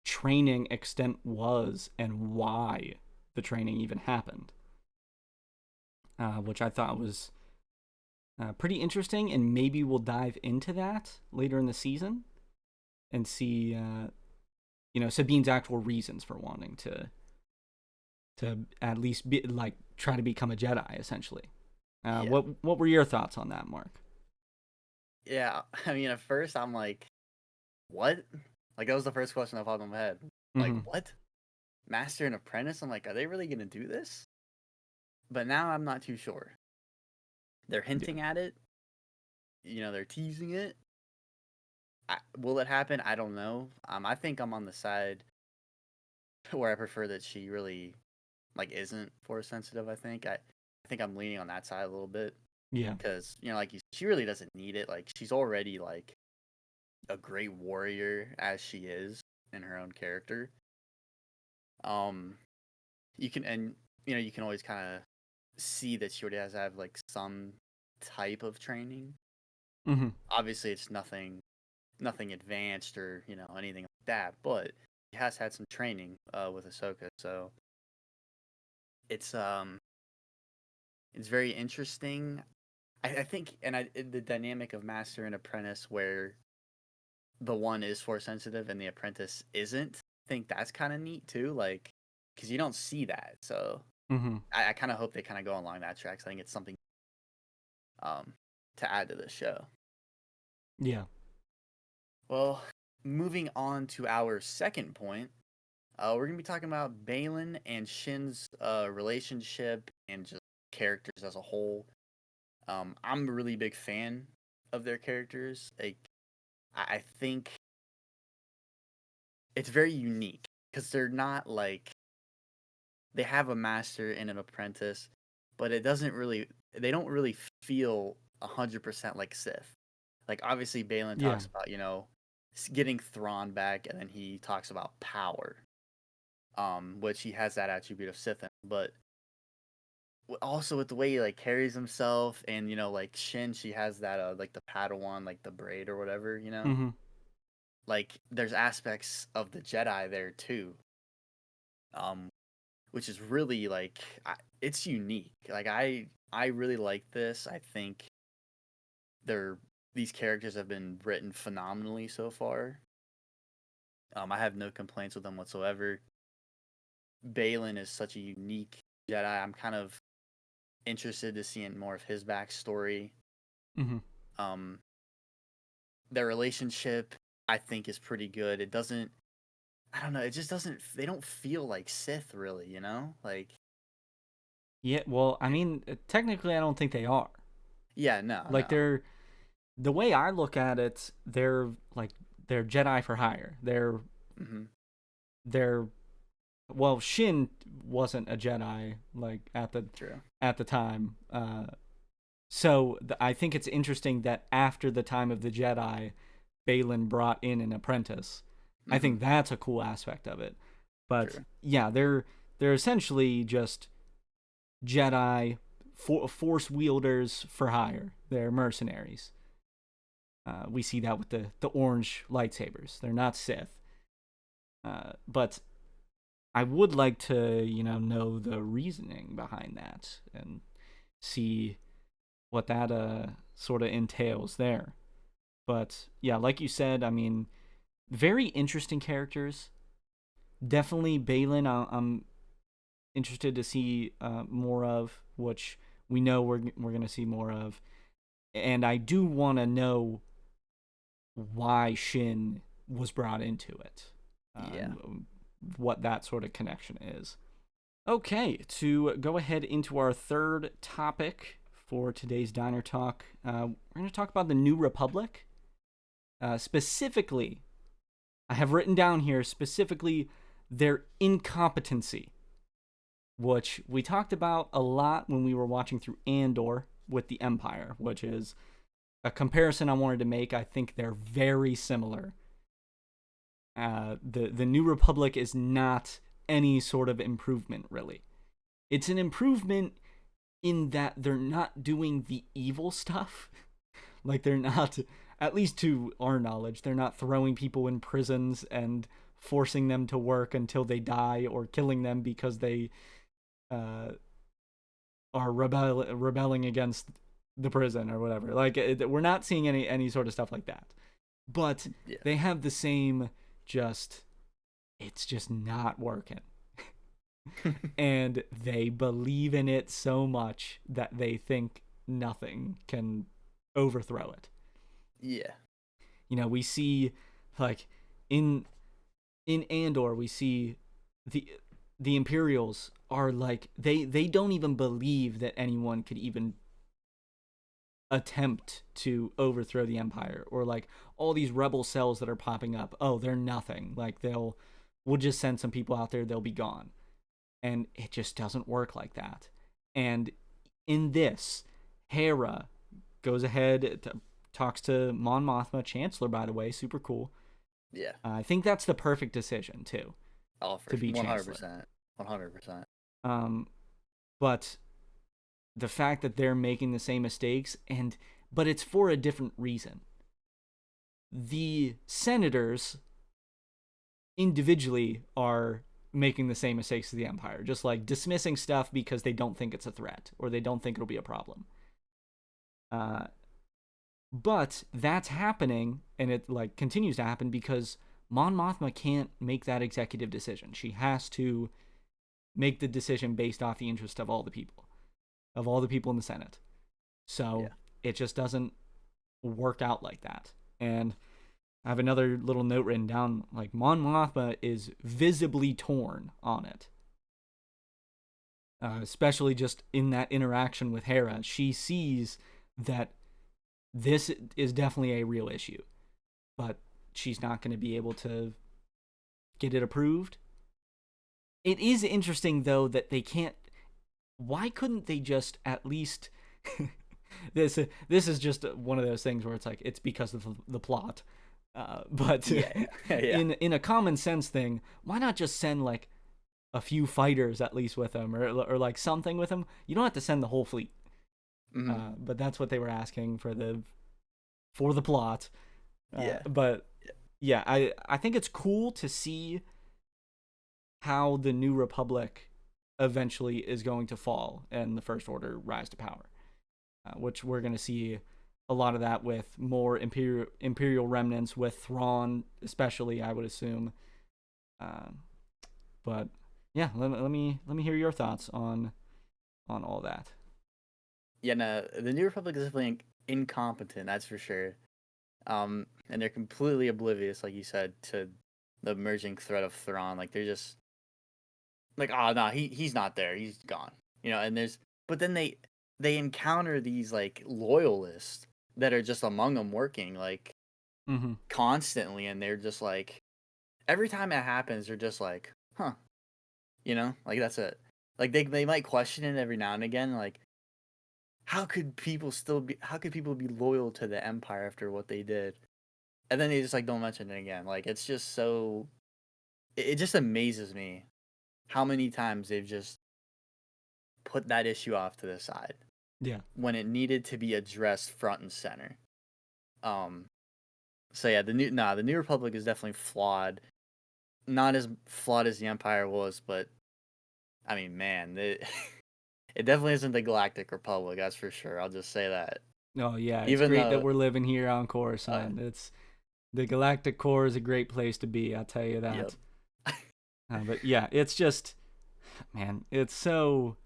training extent was and why the training even happened. Which I thought was pretty interesting, and maybe we'll dive into that later in the season and see, Sabine's actual reasons for wanting to at least be like try to become a Jedi, essentially. Yeah. What were your thoughts on that, Mark? Yeah. I mean, at first I'm like, what? Like that was the first question that popped in my head. Like, what? Master and apprentice? I'm like, are they really gonna do this? But now I'm not too sure. They're hinting at it. They're teasing it. Will it happen? I don't know. I think I'm on the side where I prefer that she really like isn't force sensitive. I think I'm leaning on that side a little bit. Yeah. Because she really doesn't need it. Like she's already like a great warrior as she is in her own character. You can always kind of see that she already has to have like some type of training. Obviously, it's nothing advanced or anything like that, but she has had some training with Ahsoka, so it's very interesting. I think, and the dynamic of master and apprentice, where the one is force sensitive and the apprentice isn't. I think that's kind of neat too, like because you don't see that. So I kind of hope they kind of go along that track. So I think it's something to add to the show. Yeah. Well, moving on to our second point, we're gonna be talking about Balin and Shin's relationship and just characters as a whole. I'm a really big fan of their characters. Like, I think it's very unique because they're not like they have a master and an apprentice, but they don't really feel 100% like Sith. Like obviously Balin Yeah. talks about, getting Thrawn back, and then he talks about power, which he has that attribute of Sith in, but also with the way he like carries himself, and like Shin, she has that like the Padawan, like the braid or whatever, Mm-hmm. like there's aspects of the Jedi there too, um, which is really like it's unique. Like I really like this. I think they're these characters have been written phenomenally so far. I have no complaints with them whatsoever. Balin is such a unique Jedi. I'm kind of interested to see more of his backstory. Mm-hmm. Um, their relationship, I think, is pretty good. It doesn't. I don't know. It just doesn't. They don't feel like Sith, really. Like. Yeah, well, I mean, technically, I don't think they are. Yeah. No. Like, No. they're the way I look at it, they're like they're Jedi for hire. Mm-hmm. They're well, Shin wasn't a Jedi like True. at the time. So I think it's interesting that after the time of the Jedi, Balin brought in an apprentice. I Mm-hmm. think that's a cool aspect of it. But True. yeah, they're essentially just Jedi force wielders for hire. They're mercenaries. We see that with the orange lightsabers. They're not Sith. But I would like to, know the reasoning behind that and see what that sort of entails there. But yeah, like you said, I mean, very interesting characters. Definitely Balin, I'm interested to see more of, which we know we're gonna see more of, and I do want to know why Shin was brought into it, Yeah. and what that sort of connection is. Okay, to go ahead into our third topic for today's Diner Talk, we're going to talk about the New Republic. Specifically, I have written down here specifically their incompetency, which we talked about a lot when we were watching through Andor with the Empire, which is a comparison I wanted to make. I think they're very similar. The New Republic is not any sort of improvement, really. It's an improvement in that they're not doing the evil stuff. Like, they're not, at least to our knowledge, they're not throwing people in prisons and forcing them to work until they die, or killing them because they are rebelling against the prison or whatever. Like, we're not seeing any sort of stuff like that. But Yeah. they have the same, it's just not working. And they believe in it so much that they think nothing can overthrow it. Yeah. We see, like, in Andor, we see the Imperials are like, they don't even believe that anyone could even attempt to overthrow the Empire, or like all these rebel cells that are popping up. Oh, they're nothing. Like, we'll just send some people out there, they'll be gone. And it just doesn't work like that. And in this, Hera goes ahead, talks to Mon Mothma, Chancellor, by the way, super cool. Yeah. I think that's the perfect decision too. Oh, for to be 100%. 100%. But the fact that they're making the same mistakes, but it's for a different reason. The senators individually are making the same mistakes as the Empire, just like dismissing stuff because they don't think it's a threat, or they don't think it'll be a problem. But that's happening, and it like continues to happen because Mon Mothma can't make that executive decision. She has to make the decision based off the interest of all the people in the Senate. So It just doesn't work out like that. And I have another little note written down, like, Mon Mothma is visibly torn on it. Especially just in that interaction with Hera. She sees that this is definitely a real issue, but she's not going to be able to get it approved. It is interesting, though, that they can't... Why couldn't they just at least this is just one of those things where it's like it's because of the plot. But Yeah, yeah. in a common sense thing, why not just send like a few fighters at least with them, or like something with them? You don't have to send the whole fleet. Mhm. But that's what they were asking for the plot. Yeah. But yeah, I think it's cool to see how the New Republic eventually is going to fall and the First Order rise to power, which we're going to see a lot of that with more imperial remnants with Thrawn, especially, I would assume. But yeah, let me hear your thoughts on all that. Yeah, no, the New Republic is definitely incompetent, that's for sure. And they're completely oblivious, like you said, to the emerging threat of Thrawn. Like they're just like, oh no, he's not there, he's gone. And but then they encounter these like loyalists that are just among them working like Mm-hmm. constantly, and they're just like every time it happens, they're just like, huh, like that's it. Like they might question it every now and again, like how could people be loyal to the Empire after what they did? And then they just like don't mention it again. Like it's just so it just amazes me how many times they've just put that issue off to the side Yeah. when it needed to be addressed front and center. Um so yeah, the New Republic is definitely flawed. Not as flawed as the Empire was, but I mean, man, it definitely isn't the Galactic Republic, that's for sure. I'll just say that. Oh yeah, it's Even great that though we're living here on uh, Coruscant. It's the Galactic Core is a great place to be. I'll tell you yep. that. But yeah, it's just, man, it's so.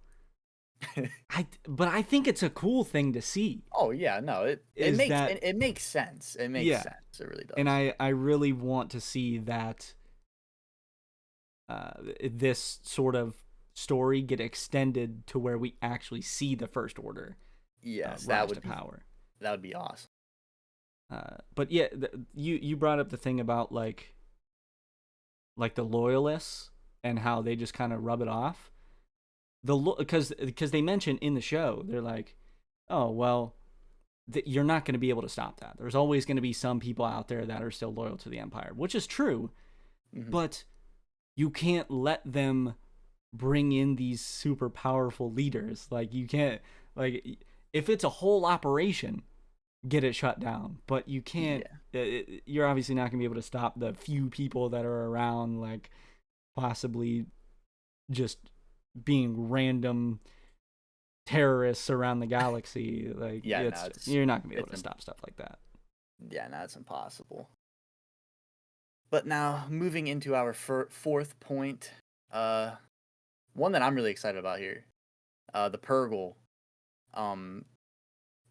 But I think it's a cool thing to see. Oh yeah, no, Is that it makes sense. It makes yeah, sense. It really and does. I really want to see that this sort of story get extended to where we actually see the First Order Yes, rise to power. that would be awesome. But yeah, you brought up the thing about like the loyalists and how they just kind of rub it off. Because they mention in the show, they're like, oh well, you're not going to be able to stop that. There's always going to be some people out there that are still loyal to the Empire, which is true, but you can't let them bring in these super powerful leaders. Like you can't, like, if it's a whole operation, get it shut down, but you can't. Yeah. You're obviously not going to be able to stop the few people that are around, like possibly just being random terrorists around the galaxy. Like Yeah, you're not gonna be able to stop stuff like that. Yeah, no, it's impossible. But now moving into our fourth point, one that I'm really excited about here, the Purgle. Um,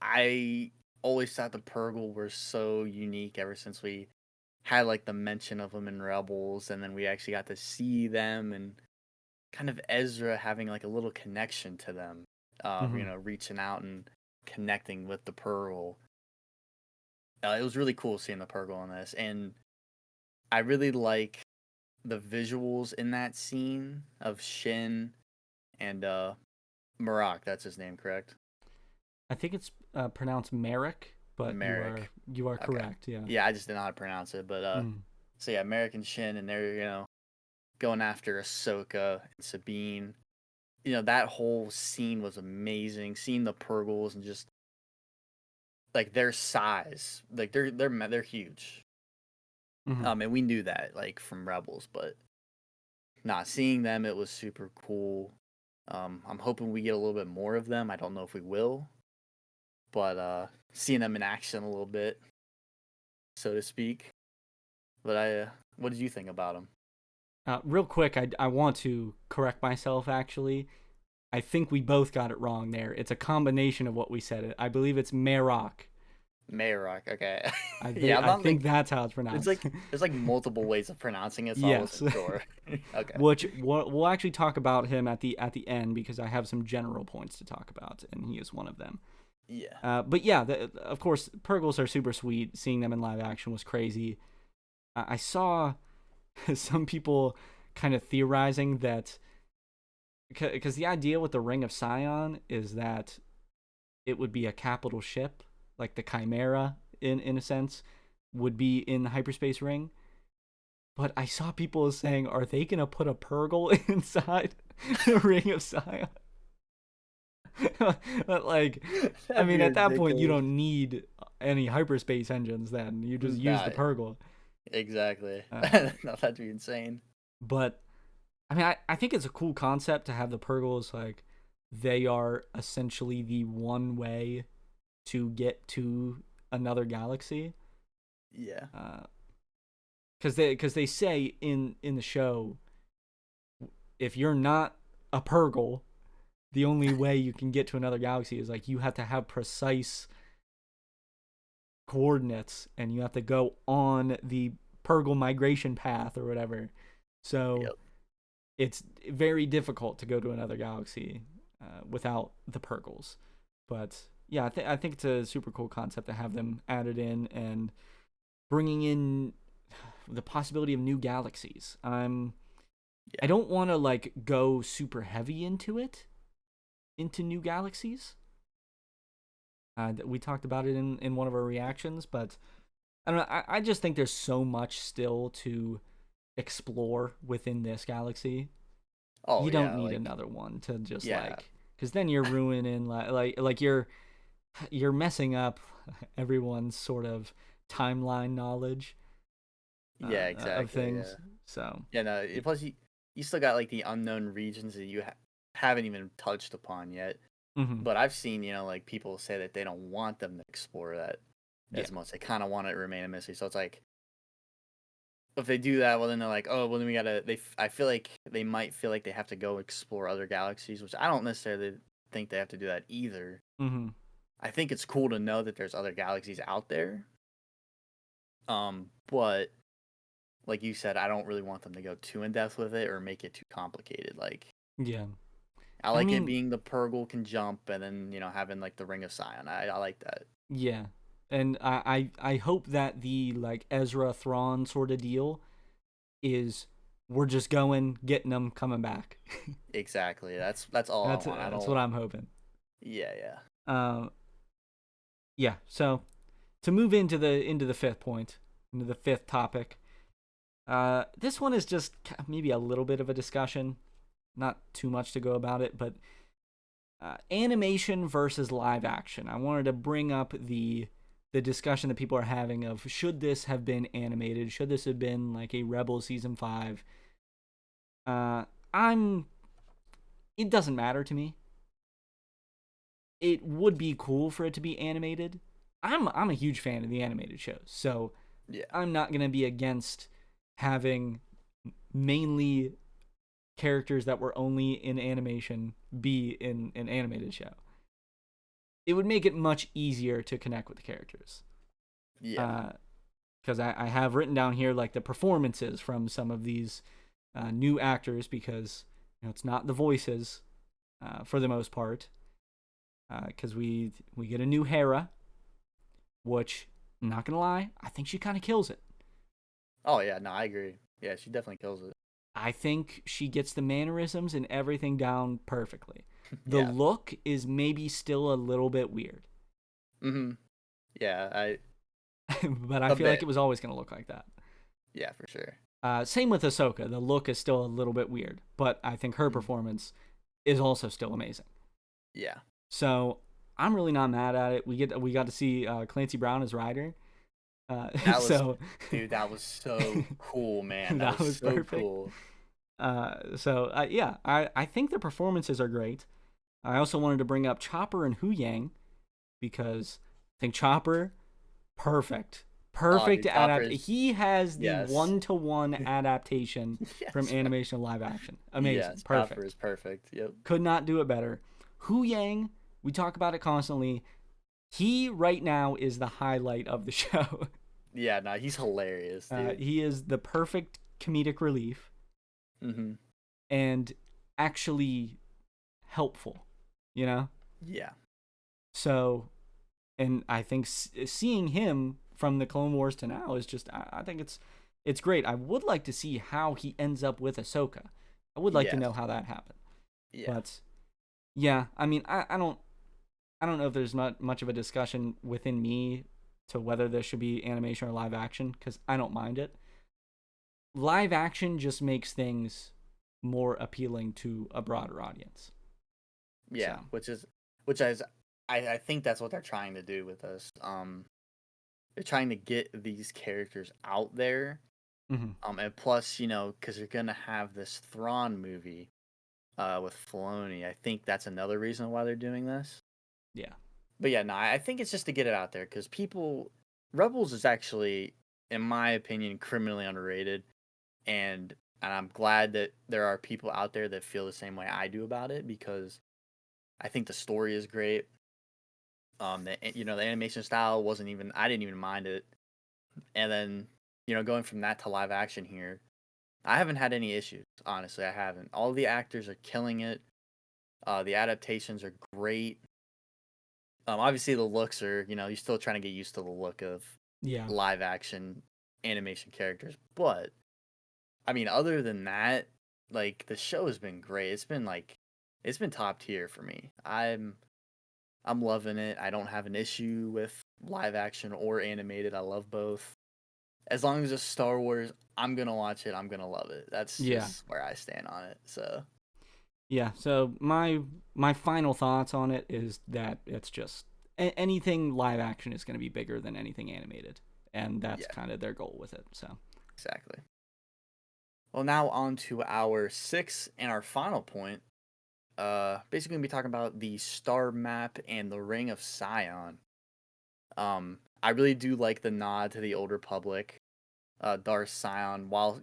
I always thought the Purgle were so unique ever since we had like the mention of them in Rebels, and then we actually got to see them and kind of Ezra having like a little connection to them. Reaching out and connecting with the Purgle. It was really cool seeing the Purgle in this, and I really like the visuals in that scene of Shin and Marak. That's his name, correct? I think it's pronounced Merrick, but Merrick. you are Okay. correct. Yeah. Yeah, I just didn't know how to pronounce it, but so yeah, Merrick and Shin, and they're going after Ahsoka and Sabine. That whole scene was amazing. Seeing the Purgles and just like their size, like they're huge. And we knew that like from Rebels, but not seeing them, it was super cool. I'm hoping we get a little bit more of them. I don't know if we will, but seeing them in action a little bit, so to speak. But what did you think about them? Real quick, I want to correct myself. Actually, I think we both got it wrong there. It's a combination of what we said. I believe it's Merrock. Mayrock, okay. I think that's how it's pronounced. There's like multiple ways of pronouncing it, so yes. I wasn't sure. Okay. Which we'll actually talk about him at the end because I have some general points to talk about, and he is one of them. Yeah. But yeah, of course, Purgles are super sweet. Seeing them in live action was crazy. I saw some people kind of theorizing that because the idea with the Ring of Sion is that it would be a capital ship, like the Chimera in a sense, would be in the hyperspace ring. But I saw people saying, are they gonna put a Purgle inside the Ring of Sion? But like, I That'd mean, be at that point, you ridiculous. don't need any hyperspace engines. Then you just use the Nah, Purgle. exactly. Uh, No, that'd be insane. but I mean, I think it's a cool concept to have the Purgles like they are essentially the one way to get to another galaxy. Yeah. Because they say in the show, if you're not a Purgle, the only way you can get to another galaxy is like you have to have precise coordinates and you have to go on the Purgle migration path or whatever. So Yep. it's very difficult to go to another galaxy without the Purgles. But yeah, I think it's a super cool concept to have them added in and bringing in the possibility of new galaxies. I don't want to like go super heavy into new galaxies. We talked about it in one of our reactions, but I don't know. I just think there's so much still to explore within this galaxy. Oh You don't yeah, need like another one to just yeah, like, because then you're ruining like you're messing up everyone's sort of timeline knowledge yeah, of exactly. Yeah. things. So Yeah, no. Plus, you still got like the unknown regions that you haven't even touched upon yet. mhm. But I've seen, like people say that they don't want them to explore that Yeah, as much. They kind of want it to remain a mystery. So it's like, if they do that, well, then they're like, oh, well, then we gotta. I feel like they might feel like they have to go explore other galaxies, which I don't necessarily think they have to do that either. mhm. I think it's cool to know that there's other galaxies out there. But like you said, I don't really want them to go too in depth with it or make it too complicated. Like, Yeah. I I like it mean, being the Purgle can jump, and then having like the Ring of Sion. I like that. yeah. And I hope that the like Ezra Thrawn sort of deal is we're just going, getting them, coming back. Exactly. That's all I want. I That's don't. what I'm hoping. Yeah, yeah, Um, yeah. So to move into the fifth point, into the fifth topic. This one is just maybe a little bit of a discussion, not too much to go about it, but animation versus live action. I wanted to bring up the discussion that people are having of should this have been animated? Should this have been like a Rebel season 5? I'm. It doesn't matter to me. It would be cool for it to be animated. I'm a huge fan of the animated shows, so yeah, I'm not gonna be against having mainly characters that were only in animation be in an animated show. It would make it much easier to connect with the characters. yeah. Because I have written down here like the performances from some of these new actors because it's not the voices for the most part. Because we get a new Hera, which I'm not gonna lie, I think she kind of kills it. Oh yeah, no, I agree. Yeah, she definitely kills it. I think she gets the mannerisms and everything down perfectly. The Yeah. look is maybe still a little bit weird, Mhm. Yeah, but I a feel like bit. it was always going to look like that. Yeah, for sure. Same with Ahsoka. The look is still a little bit weird, but I think her Mhm. performance is also still amazing. Yeah. So I'm really not mad at it. We got to see Clancy Brown as Ryder. That was, So dude, that was so cool, man. That that was was so perfect. cool. Yeah, I think their performances are great. I also wanted to bring up Chopper and Hu Yang because I think Chopper, perfect. Oh, Perfect dude, Chopper adapt. is He has the yes. 1-to-1 adaptation from Yes. animation to live action. Amazing. Yes, Chopper Perfect. is perfect. Yep. Could not do it better. Hu Yang, we talk about it constantly. He right now is the highlight of the show. Yeah, no, he's hilarious, dude. He is the perfect comedic relief Mhm. and actually helpful, you know? Yeah. So, and I think seeing him from the Clone Wars to now is just, I think it's great. I would like to see how he ends up with Ahsoka. I would like to Yes. know how that happened. Yeah. But yeah, I mean, I don't. I don't know if there's not much of a discussion within me to whether this should be animation or live action, because I don't mind it. Live action just makes things more appealing to a broader audience. Yeah, So, which is I think that's what they're trying to do with us. They're trying to get these characters out there. mhm. And plus, because you're gonna have this Thrawn movie, with Filoni. I think that's another reason why they're doing this. Yeah. But yeah, no, I think it's just to get it out there because Rebels is actually, in my opinion, criminally underrated, and I'm glad that there are people out there that feel the same way I do about it because I think the story is great. The animation style wasn't even I didn't even mind it, and then going from that to live action here, I haven't had any issues. Honestly, I haven't. All the actors are killing it. The adaptations are great. Obviously the looks are, you're still trying to get used to the look of Yeah. live action animation characters, but I mean, other than that, like the show has been great. It's been top tier for me. I'm loving it. I don't have an issue with live action or animated. I love both. As long as it's Star Wars, I'm gonna watch it. I'm gonna love it. That's Yeah. just where I stand on it. So Yeah. So my final thoughts on it is that it's just anything live action is going to be bigger than anything animated, and that's yeah, kind of their goal with it. So, exactly. Well, now on to our sixth and our final point. Basically, gonna be talking about the star map and the Ring of Sion. I really do like the nod to the Old Republic, Darth Sion. While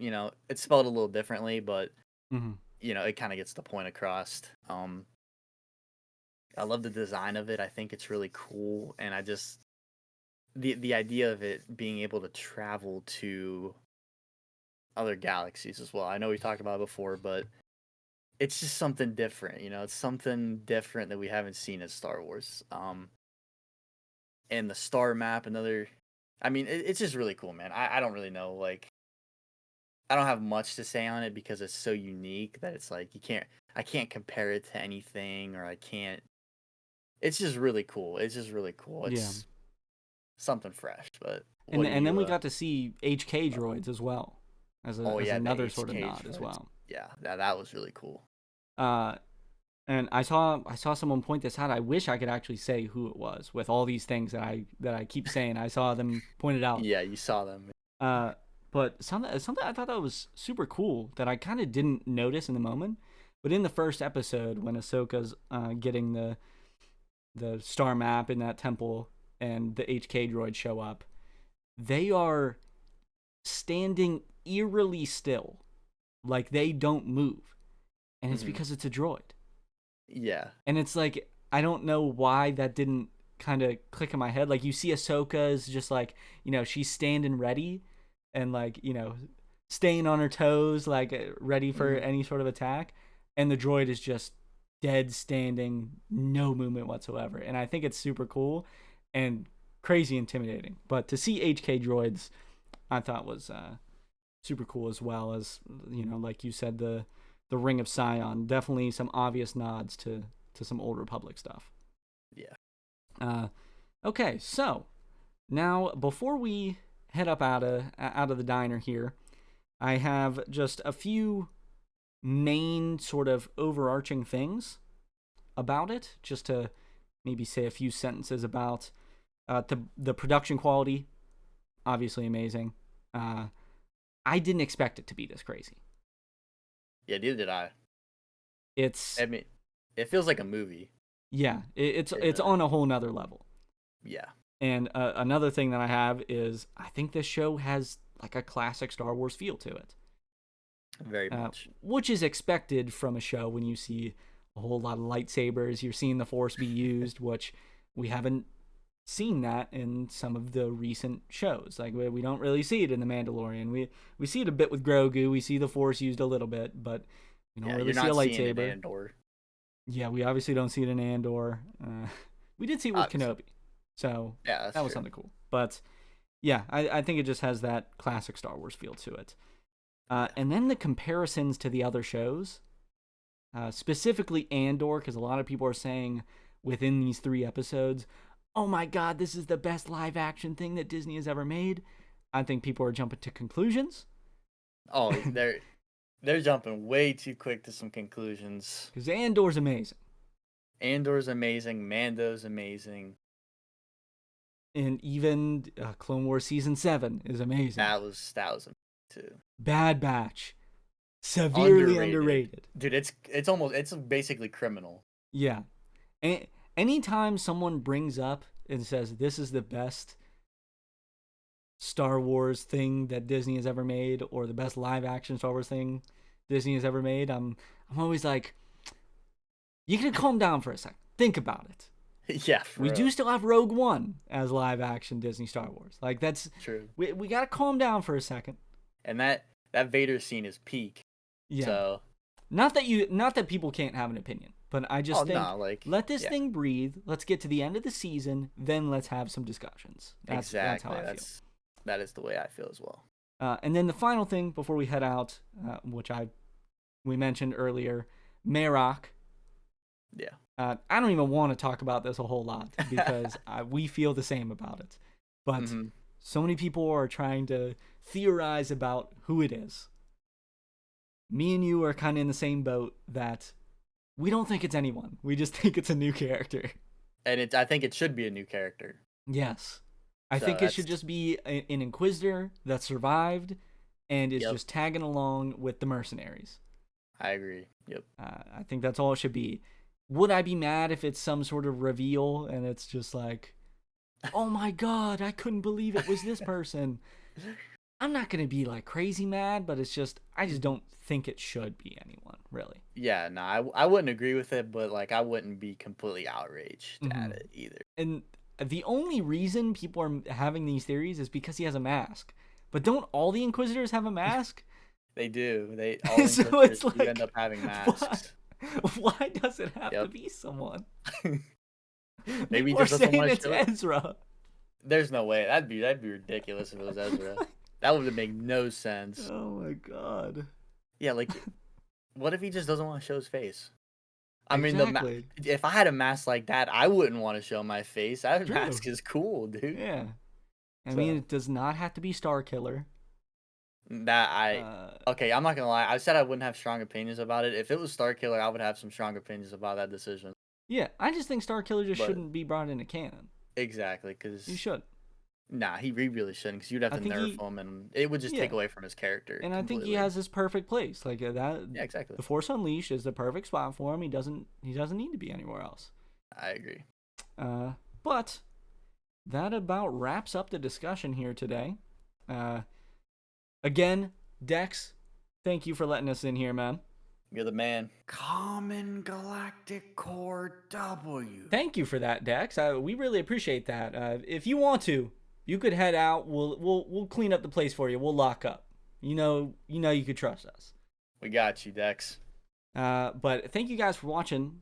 it's spelled a little differently, but mhm. it kind of gets the point across. I love the design of it. I think it's really cool, and I just the idea of it being able to travel to other galaxies as well. I know we talked about it before, but it's just something different. It's something different that we haven't seen in Star Wars. And the star map, another. I mean, it's just really cool, man. I don't really know, like, I don't have much to say on it because it's so unique that it's like I can't compare it to anything, or I can't. It's just really cool. It's just really cool. Yeah. It's something fresh. But And what do and then you? we got to see HK droids as well Oh as yeah, the another sort of HK nod as droids. well. Yeah, that was really cool. Uh, and I saw someone point this out. I wish I could actually say who it was with all these things that I keep saying. I saw them pointed out. Yeah, you saw them. Uh, but something I thought that was super cool that I kind of didn't notice in the moment, but in the first episode when Ahsoka's getting the star map in that temple and the HK droids show up, they are standing eerily still, like they don't move, and it's Hmm. because it's a droid. Yeah. And it's like I don't know why that didn't kind of click in my head. Like you see Ahsoka is just like she's standing ready, and like staying on her toes, like ready for Hmm. any sort of attack, and the droid is just dead standing, no movement whatsoever. And I think it's super cool and crazy intimidating. But to see HK droids, I thought was super cool as well as like you said, the Ring of Sion. Definitely some obvious nods to some old Republic stuff. Yeah. Okay, so now before we head up out of the diner here, I have just a few main sort of overarching things about it, just to maybe say a few sentences about the production quality. Obviously amazing. I didn't expect it to be this crazy. Yeah, neither did I. It's I mean, it feels like a movie. it's on a whole nother level. Yeah. And another thing that I have is I think this show has like a classic Star Wars feel to it, Very much. which is expected from a show when you see a whole lot of lightsabers. You're seeing the Force be used, which we haven't seen that in some of the recent shows. Like we don't really see it in The Mandalorian. We see it a bit with Grogu. We see the Force used a little bit, but we don't Yeah, really you're see a not seeing it in lightsaber. Andor. Yeah, we obviously don't see it in Andor. We did see it with Obviously. Kenobi, so Yeah, that's that was true. something cool. But yeah, I think it just has that classic Star Wars feel to it. Yeah. And then the comparisons to the other shows, specifically Andor, because a lot of people are saying, within these 3 episodes, oh my god, this is the best live action thing that Disney has ever made. I think people are jumping to conclusions. Oh, they're jumping way too quick to some conclusions. Because Andor's amazing. Andor's amazing. Mando's amazing. And even Clone Wars Season 7 is amazing. That was amazing too. Bad Batch. Severely underrated. Dude, it's basically criminal. Yeah. Anytime someone brings up and says this is the best Star Wars thing that Disney has ever made, or the best live action Star Wars thing Disney has ever made, I'm always like, you can calm down for a second. Think about it. Yeah, we do still have Rogue One as live action Disney Star Wars. Like, that's true. We gotta calm down for a second. And that Vader scene is peak. Yeah. So not that people can't have an opinion, but I just think let this thing breathe. Let's get to the end of the season, then let's have some discussions. That's how I feel. That is the way I feel as well. And then the final thing before we head out, which we mentioned earlier, Marok. Yeah. I don't even want to talk about this a whole lot because we feel the same about it. But so many people are trying to theorize about who it is. Me and you are kind of in the same boat that we don't think it's anyone. We just think it's a new character. And I think it should be a new character. Yes. I think it should just be an Inquisitor that survived and is just tagging along with the mercenaries. I agree. Yep. I think that's all it should be. Would I be mad if it's some sort of reveal and it's just like, oh my god, I couldn't believe it was this person? I'm not going to be like crazy mad, but it's just, I just don't think it should be anyone, really. Yeah, no, I wouldn't agree with it, but like I wouldn't be completely outraged at it either. And the only reason people are having these theories is because he has a mask. But don't all the Inquisitors have a mask? They do. All so it's like, end up having masks. Why does it have to be someone? Maybe people just are saying it's Ezra. There's no way. That'd be ridiculous if it was Ezra. That would make no sense. Oh my god. Yeah, like, what if he just doesn't want to show his face? I exactly. mean, if I had a mask like that, I wouldn't want to show my face. That mask is cool, dude. Yeah. I mean, it does not have to be Starkiller. Okay, I'm not gonna lie. I said I wouldn't have strong opinions about it. If it was Starkiller, I would have some strong opinions about that decision. Yeah, I just think Starkiller just shouldn't be brought into canon. Exactly, because he should. Nah, he really shouldn't, because you'd have to nerf him, and it would just take away from his character. And completely. I think he has his perfect place, like that. Yeah, exactly. The Force Unleashed is the perfect spot for him. He doesn't need to be anywhere else. I agree. But that about wraps up the discussion here today. Again, Dex, thank you for letting us in here, man. You're the man. Common Galactic Core W. Thank you for that, Dex. We really appreciate that. If you want to, you could head out. We'll clean up the place for you. We'll lock up. You know you could trust us. We got you, Dex. But thank you guys for watching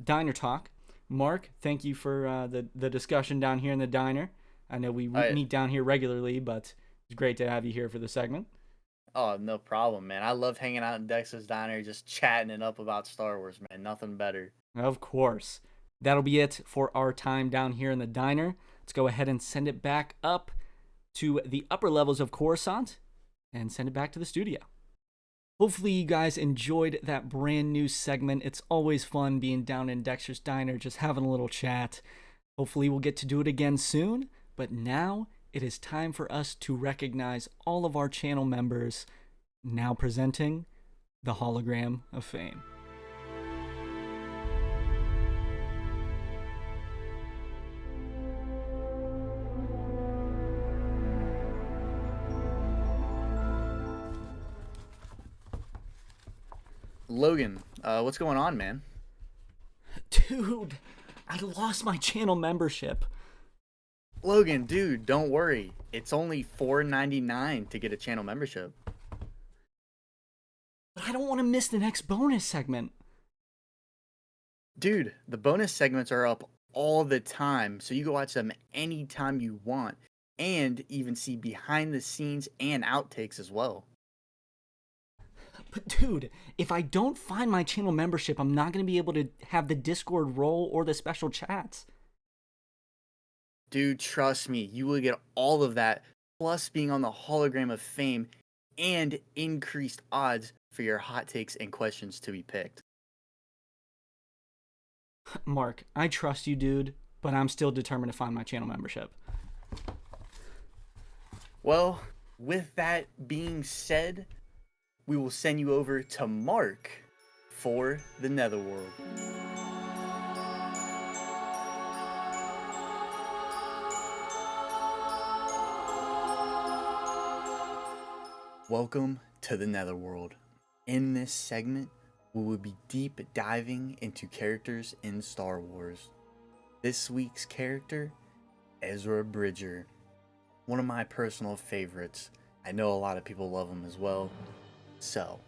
Diner Talk. Mark, thank you for the discussion down here in the diner. I know we meet down here regularly, but it's great to have you here for the segment. Oh, no problem, man. I love hanging out in Dex's diner, just chatting it up about Star Wars, man. Nothing better. Of course. That'll be it for our time down here in the diner. Let's go ahead and send it back up to the upper levels of Coruscant and send it back to the studio. Hopefully you guys enjoyed that brand new segment. It's always fun being down in Dexter's Diner, just having a little chat. Hopefully we'll get to do it again soon, but now it is time for us to recognize all of our channel members, now presenting the Hologram of Fame. Logan, what's going on, man? Dude, I lost my channel membership. Logan, dude, don't worry. It's only $4.99 to get a channel membership. But I don't want to miss the next bonus segment. Dude, the bonus segments are up all the time, so you can watch them anytime you want, and even see behind the scenes and outtakes as well. But dude, if I don't find my channel membership, I'm not going to be able to have the Discord role or the special chats. Dude, trust me, you will get all of that, plus being on the hologram of fame and increased odds for your hot takes and questions to be picked. Mark, I trust you, dude, but I'm still determined to find my channel membership. Well, with that being said, we will send you over to Mark for the Netherworld. Welcome to the Netherworld. In this segment, we will be deep diving into characters in Star Wars. This week's character, Ezra Bridger. One of my personal favorites. I know a lot of people love him as well. So,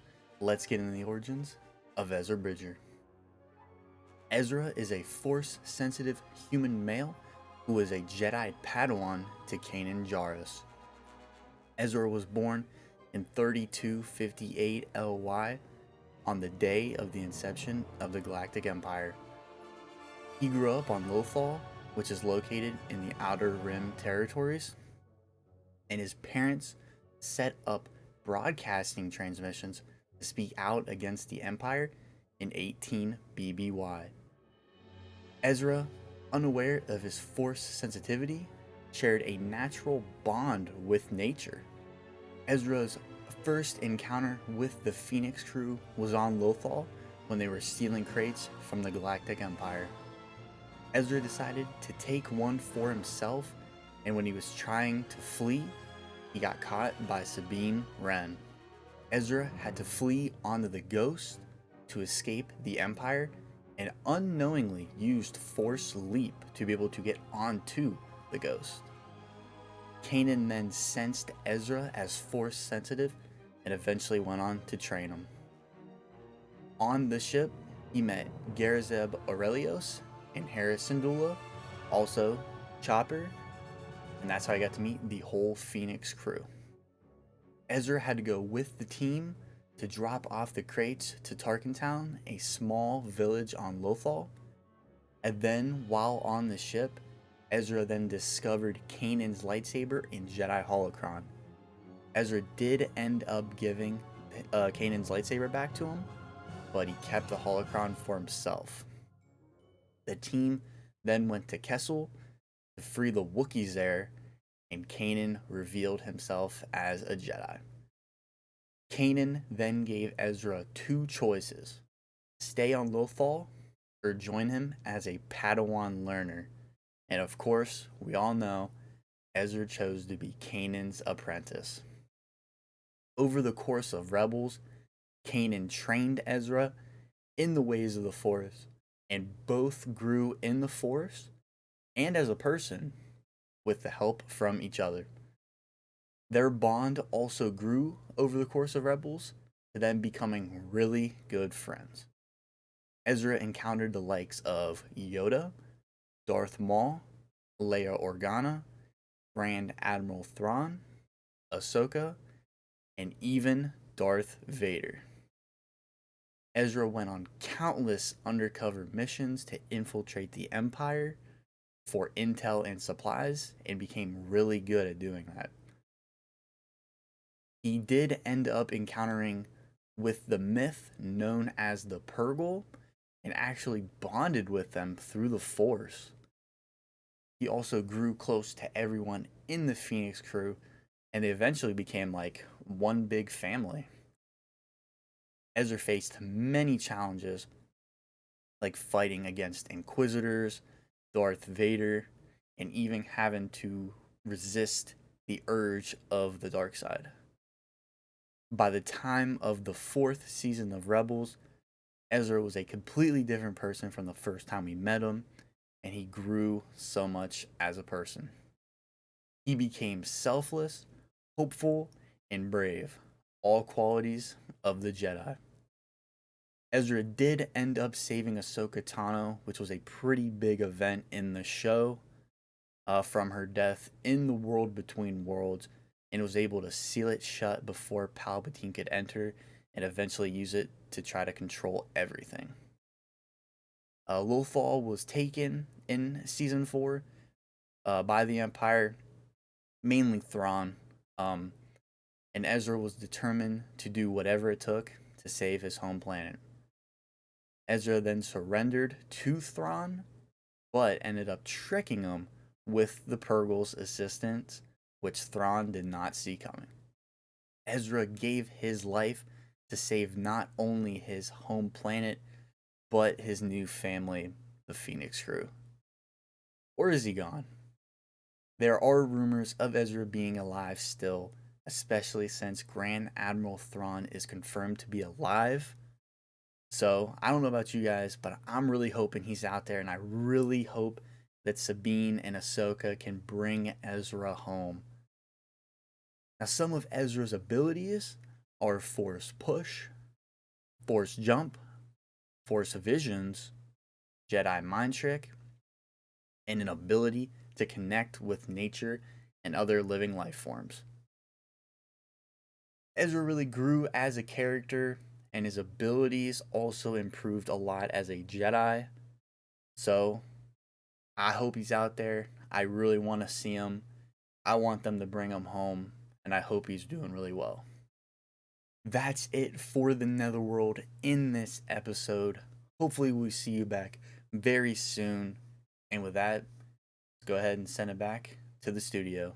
let's get into the origins of Ezra Bridger. Ezra is a Force-sensitive human male who is a Jedi Padawan to Kanan Jarrus. Ezra was born in 3258 LY on the day of the inception of the Galactic Empire. He grew up on Lothal, which is located in the Outer Rim territories, and his parents set up broadcasting transmissions to speak out against the Empire in 18 BBY. Ezra, unaware of his Force sensitivity, shared a natural bond with nature. Ezra's first encounter with the Phoenix crew was on Lothal when they were stealing crates from the Galactic Empire. Ezra decided to take one for himself, and when he was trying to flee, he got caught by Sabine Wren. Ezra had to flee onto the Ghost to escape the Empire, and unknowingly used Force Leap to be able to get onto the Ghost. Kanan then sensed Ezra as Force sensitive and eventually went on to train him. On the ship, he met Garazeb Aurelios and Hera Syndulla, also Chopper, and that's how I got to meet the whole Phoenix crew. Ezra had to go with the team to drop off the crates to Tarkintown, a small village on Lothal, and then while on the ship, Ezra then discovered Kanan's lightsaber in Jedi Holocron. Ezra did end up giving Kanan's lightsaber back to him, but he kept the holocron for himself. The team then went to Kessel to free the Wookiees there, and Kanan revealed himself as a Jedi. Kanan then gave Ezra two choices: stay on Lothal or join him as a Padawan learner. And of course, we all know Ezra chose to be Kanan's apprentice. Over the course of Rebels, Kanan trained Ezra in the ways of the Force, and both grew in the Force and as a person with the help from each other. Their bond also grew over the course of Rebels, to them becoming really good friends. Ezra encountered the likes of Yoda, Darth Maul, Leia Organa, Grand Admiral Thrawn, Ahsoka, and even Darth Vader. Ezra went on countless undercover missions to infiltrate the Empire for intel and supplies, and became really good at doing that. He did end up encountering with the myth known as the Purgle, and actually bonded with them through the Force. He also grew close to everyone in the Phoenix crew, and they eventually became like one big family. Ezra faced many challenges, like fighting against Inquisitors, Darth Vader, and even having to resist the urge of the dark side. By the time of the 4th season of Rebels, Ezra was a completely different person from the first time we met him, and he grew so much as a person. He became selfless, hopeful, and brave, all qualities of the Jedi. Ezra did end up saving Ahsoka Tano, which was a pretty big event in the show, from her death in the World Between Worlds, and was able to seal it shut before Palpatine could enter and eventually use it to try to control everything. Lothal was taken in season 4 by the Empire, mainly Thrawn, and Ezra was determined to do whatever it took to save his home planet. Ezra then surrendered to Thrawn, but ended up tricking him with the Purgle's assistance, which Thrawn did not see coming. Ezra gave his life to save not only his home planet, but his new family, the Phoenix Crew. Or is he gone? There are rumors of Ezra being alive still, especially since Grand Admiral Thrawn is confirmed to be alive. So, I don't know about you guys, but I'm really hoping he's out there, and I really hope that Sabine and Ahsoka can bring Ezra home. Now, some of Ezra's abilities are Force Push, Force Jump, Force Visions, Jedi Mind Trick, and an ability to connect with nature and other living life forms. Ezra really grew as a character, and his abilities also improved a lot as a Jedi. So, I hope he's out there. I really want to see him. I want them to bring him home, and I hope he's doing really well. That's it for the Netherworld in this episode. Hopefully, we see you back very soon. And with that, let's go ahead and send it back to the studio.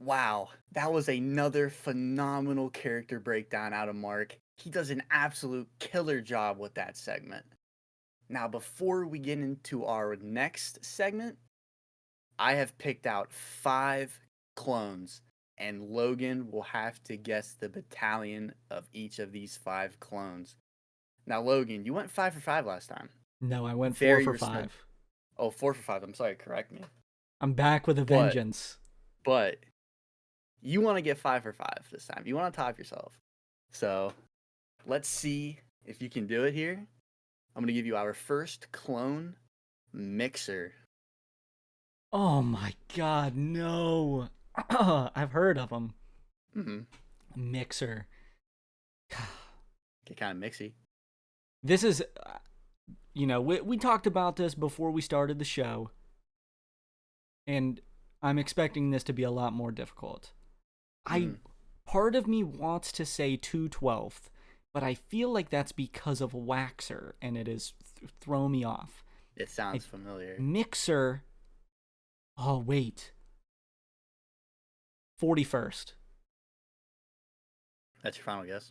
Wow, that was another phenomenal character breakdown out of Mark. He does an absolute killer job with that segment. Now, before we get into our next segment, I have picked out 5 clones, and Logan will have to guess the battalion of each of these 5 clones. Now, Logan, you went 5 for 5 last time. No, I went Very 4 for 5. Oh, 4 for 5. I'm sorry, correct me. I'm back with a vengeance. But you want to get 5 for 5 this time. You want to top yourself. So, let's see if you can do it here. I'm going to give you our first clone, Mixer. Oh my god, no. I've heard of him. Mm-hmm. Mixer. Get kind of mixy. This is, we talked about this before we started the show, and I'm expecting this to be a lot more difficult. Part of me wants to say 2/12th, but I feel like that's because of Waxer, and it is throw me off. It sounds familiar. Mixer. Oh, wait. 41st. That's your final guess?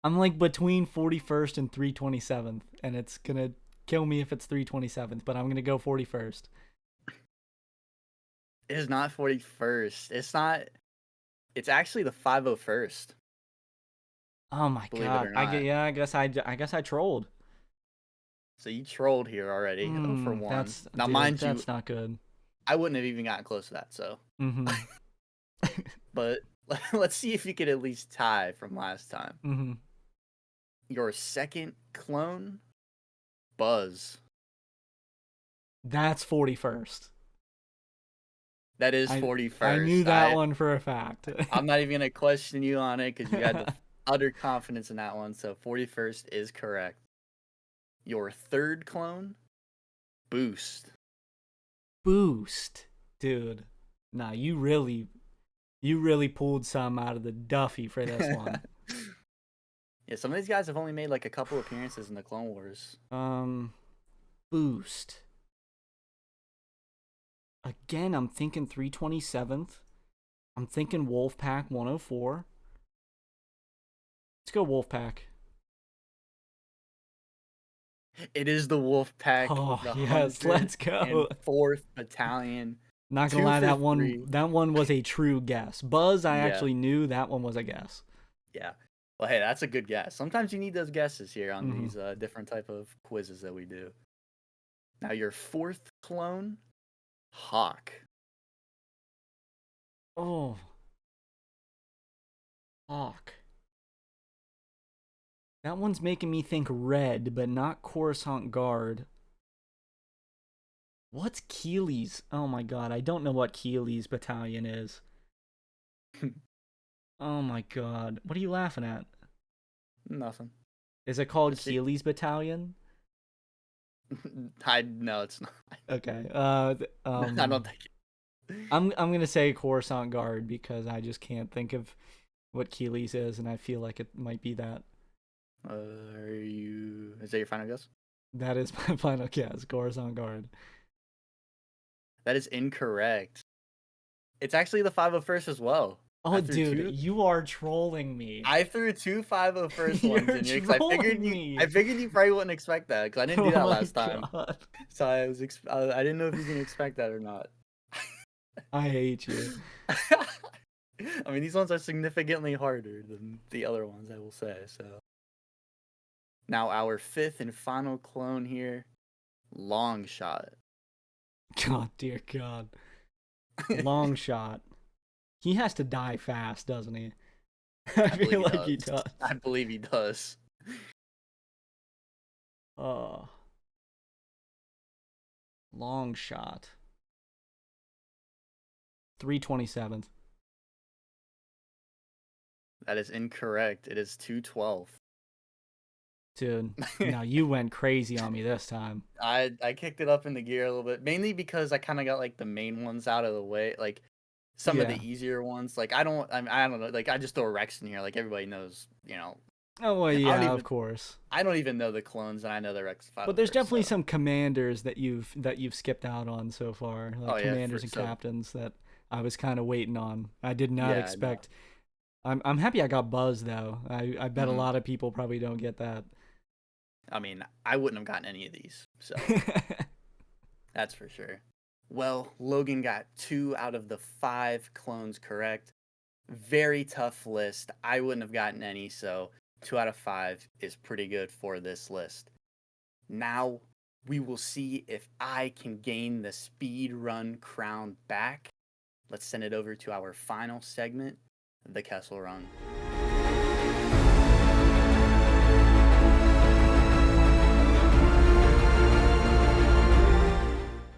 I'm like between 41st and 327th, and it's going to kill me if it's 327th, but I'm going to go 41st. It is not 41st. It's not. It's actually the 501st. Oh my god. I guess I trolled. So you trolled here already. 0 for 1. Mind you, that's not good. I wouldn't have even gotten close to that, so. Mm-hmm. But let's see if you could at least tie from last time. Mm-hmm. Your second clone, Buzz. That's 41st. That is 41st. I knew that one for a fact. I'm not even going to question you on it because you had the utter confidence in that one. So 41st is correct. Your third clone, Boost. Boost. Dude. Nah, you really pulled some out of the Duffy for this one. Yeah, some of these guys have only made like a couple appearances in the Clone Wars. Boost. Again, I'm thinking 327th. I'm thinking Wolfpack 104. Let's go Wolfpack. It is the Wolfpack. Oh, yes, let's go. 4th Battalion. Not gonna lie, that one was a true guess. Buzz, I actually knew that one was a guess. Yeah. Well, hey, that's a good guess. Sometimes you need those guesses here on these different type of quizzes that we do. Now, your 4th clone, Hawk. Oh. Hawk. That one's making me think Red, but not Coruscant Guard. What's Keeley's? Oh my god, I don't know what Keeley's battalion is. Oh my god. What are you laughing at? Nothing. Is it called Just see. Keely's Battalion? I no, it's not. Okay. I don't think. I'm gonna say Coruscant Guard because I just can't think of what Keely's is, and I feel like it might be that. Are you? Is that your final guess? That is my final guess. Coruscant Guard. That is incorrect. It's actually the 501st as well. Oh, dude, you are trolling me. I threw two 501st You're ones in here because trolling me. I figured you probably wouldn't expect that because I didn't do that Oh my last time. God. So I didn't know if you can expect that or not. I hate you. I mean, these ones are significantly harder than the other ones, I will say. So now our fifth and final clone here, Long Shot. God, dear God. Long Shot. He has to die fast, doesn't he? I feel like he does. I believe he does. Long Shot. 327th. That is incorrect. It is 212. Dude, now you went crazy on me this time. I kicked it up in the gear a little bit, mainly because I kind of got like the main ones out of the way, like some of the easier ones. Like I don't know, like I just throw Rex in here, like everybody knows, you know. Oh well, yeah, of course. I don't even know the clones, and I know the Rex 5. But there's definitely some commanders that you've skipped out on so far, like commanders and captains that I was kind of waiting on. I did not expect. I'm happy I got Buzz though. I bet a lot of people probably don't get that. I mean, I wouldn't have gotten any of these, so that's for sure. Well, Logan got 2 out of the 5 clones correct. Very tough list. I wouldn't have gotten any, so 2 out of 5 is pretty good for this list. Now we will see if I can gain the speed run crown back. Let's send it over to our final segment, the Kessel Run.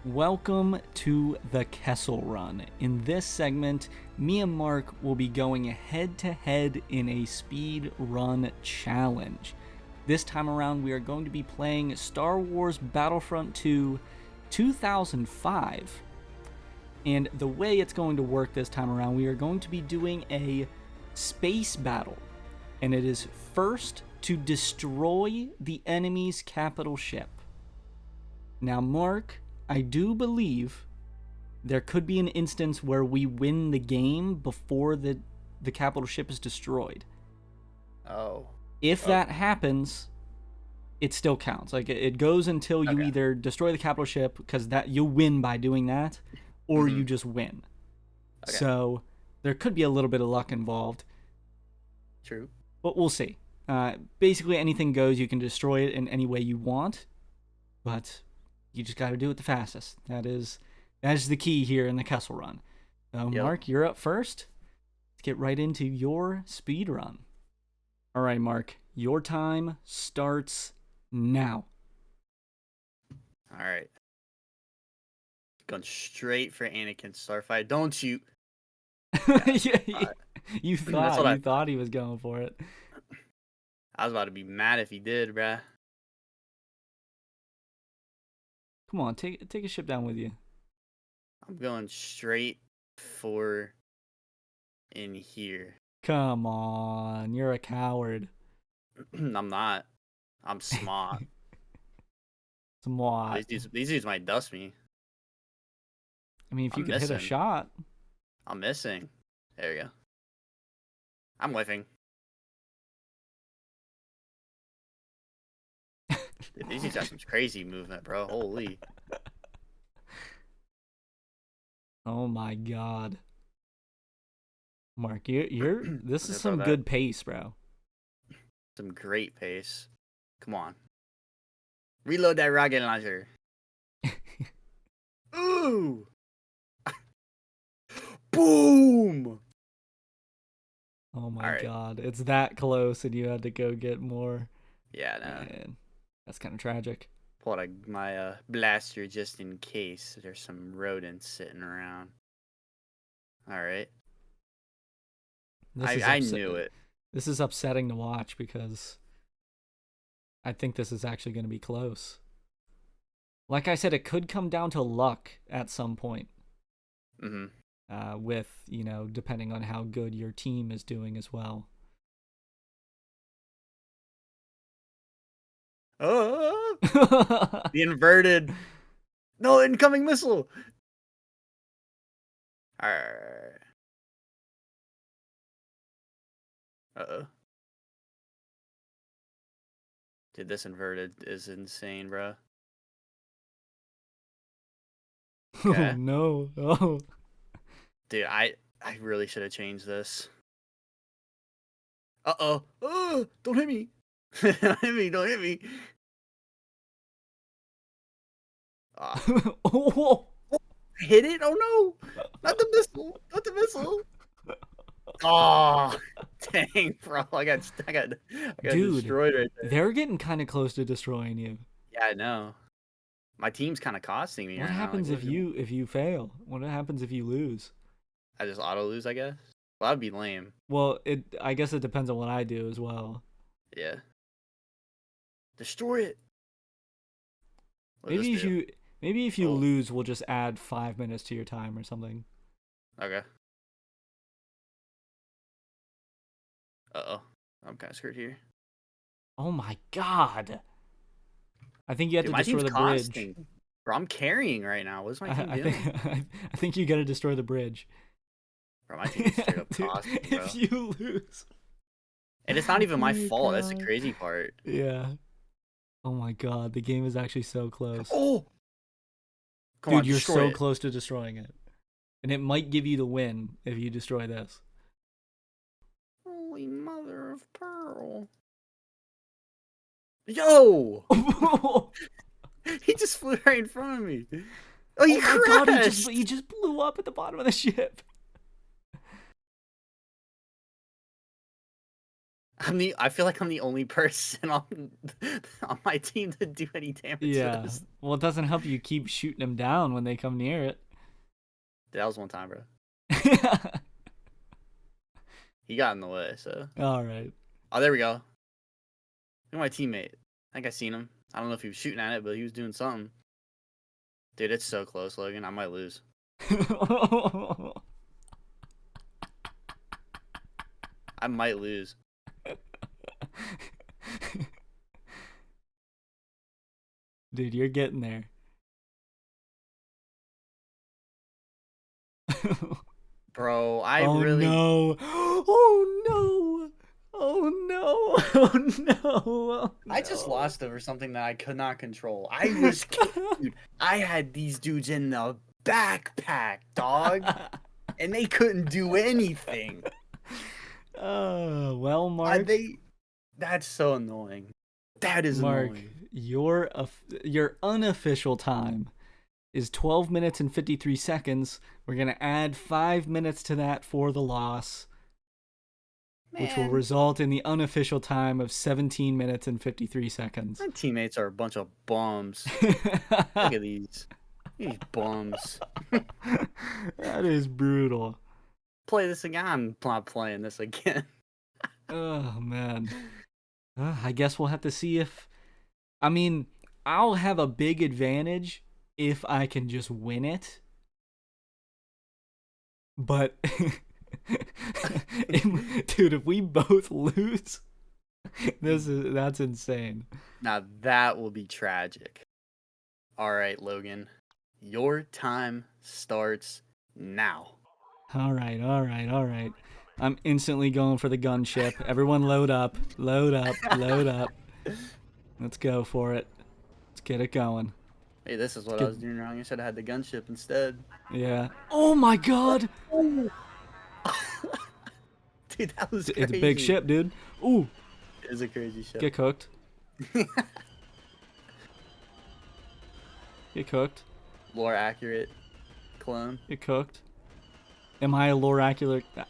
Welcome to the Kessel Run. In this segment, me and Mark will be going head-to-head in a speed run challenge. This time around, we are going to be playing Star Wars Battlefront 2 2005. And the way it's going to work this time around, we are going to be doing a space battle. And it is first to destroy the enemy's capital ship. Now, Mark, I do believe there could be an instance where we win the game before the capital ship is destroyed. Oh. If that happens, it still counts. Like it goes until you either destroy the capital ship, because that you win by doing that, or you just win. Okay. So there could be a little bit of luck involved. True. But we'll see. Basically anything goes. You can destroy it in any way you want, but you just got to do it the fastest. That is the key here in the Kessel Run. Mark, you're up first. Let's get right into your speed run. All right, Mark, your time starts now. All right. Going straight for Anakin Starfight. Don't shoot. You thought he was going for it. I was about to be mad if he did, bruh. Come on, take a ship down with you. I'm going straight for in here. Come on, you're a coward. I'm not. I'm smart. Smart. These dudes might dust me. I mean, if you could hit a shot. I'm missing. There you go. I'm whiffing. Dude, these dudes got some crazy movement, bro. Holy. Oh my God. Mark, this is some good pace, bro. Some great pace. Come on. Reload that rocket launcher. Ooh. Boom. Oh my God. It's that close and you had to go get more. Yeah, no. Man, that's kind of tragic. Pull out my blaster just in case there's some rodents sitting around. All right. I knew it. This is upsetting to watch because I think this is actually going to be close. Like I said, it could come down to luck at some point. With, depending on how good your team is doing as well. Oh, the inverted. No, incoming missile. Arr. Uh-oh. Dude, this inverted is insane, bro. Okay. Oh, no. Oh. Dude, I really should have changed this. Uh-oh. Oh, don't hit me. Don't hit me. Don't hit me. Oh. Hit it? Oh, no. Not the missile. Not the missile. Oh, dang, bro. I got Dude, destroyed right there. They're getting kind of close to destroying you. Yeah, I know. My team's kind of costing me. What right happens now. Like, if you fail? What happens if you lose? I just auto lose, I guess. Well, that'd be lame. Well, I guess it depends on what I do as well. Yeah. Destroy it. Maybe if you lose, we'll just add 5 minutes to your time or something. Okay. Uh-oh. I'm kind of screwed here. Oh my god. I think you have to destroy the bridge. Bro, I'm carrying right now. What's my team doing? I think you gotta destroy the bridge. Bro, my team's straight up costing, bro. If you lose. And it's not even my fault. God. That's the crazy part. Yeah. Oh my god, the game is actually so close. Oh! Come on, you're so close to destroying it. And it might give you the win if you destroy this. Holy mother of pearl. Yo! He just flew right in front of me. Oh, he crashed! God, he just blew up at the bottom of the ship. I feel like I'm the only person on my team to do any damage to this. Well, it doesn't help you keep shooting them down when they come near it. That was one time, bro. He got in the way, so. All right. Oh, there we go. Look at my teammate. I think I seen him. I don't know if he was shooting at it, but he was doing something. Dude, it's so close, Logan. I might lose. I might lose. Dude, you're getting there. Bro, Oh no. Oh no. Oh no. Oh no. Oh, no. I just lost over something that I could not control. Dude, I had these dudes in the backpack, dog, and they couldn't do anything. Oh, well, Mark. That's so annoying. That is Mark, annoying. Your unofficial time is 12 minutes and 53 seconds. We're going to add 5 minutes to that for the loss, which will result in the unofficial time of 17 minutes and 53 seconds. My teammates are a bunch of bums. Look at these bums. That is brutal. Play this again. I'm not playing this again. Oh, man. I guess we'll have to see if... I mean, I'll have a big advantage if I can just win it. But... Dude, if we both lose, that's insane. Now that will be tragic. All right, Logan, your time starts now. All right. I'm instantly going for the gunship. Everyone load up. Let's go for it. Let's get it going. Hey, this is what I was doing wrong. I should have had the gunship instead. Yeah. Oh my god! Dude, that was crazy. It's a big ship, dude. Ooh. It is a crazy ship. Get cooked. Get cooked. Lore accurate clone. Get cooked. Am I a lore accurate? Am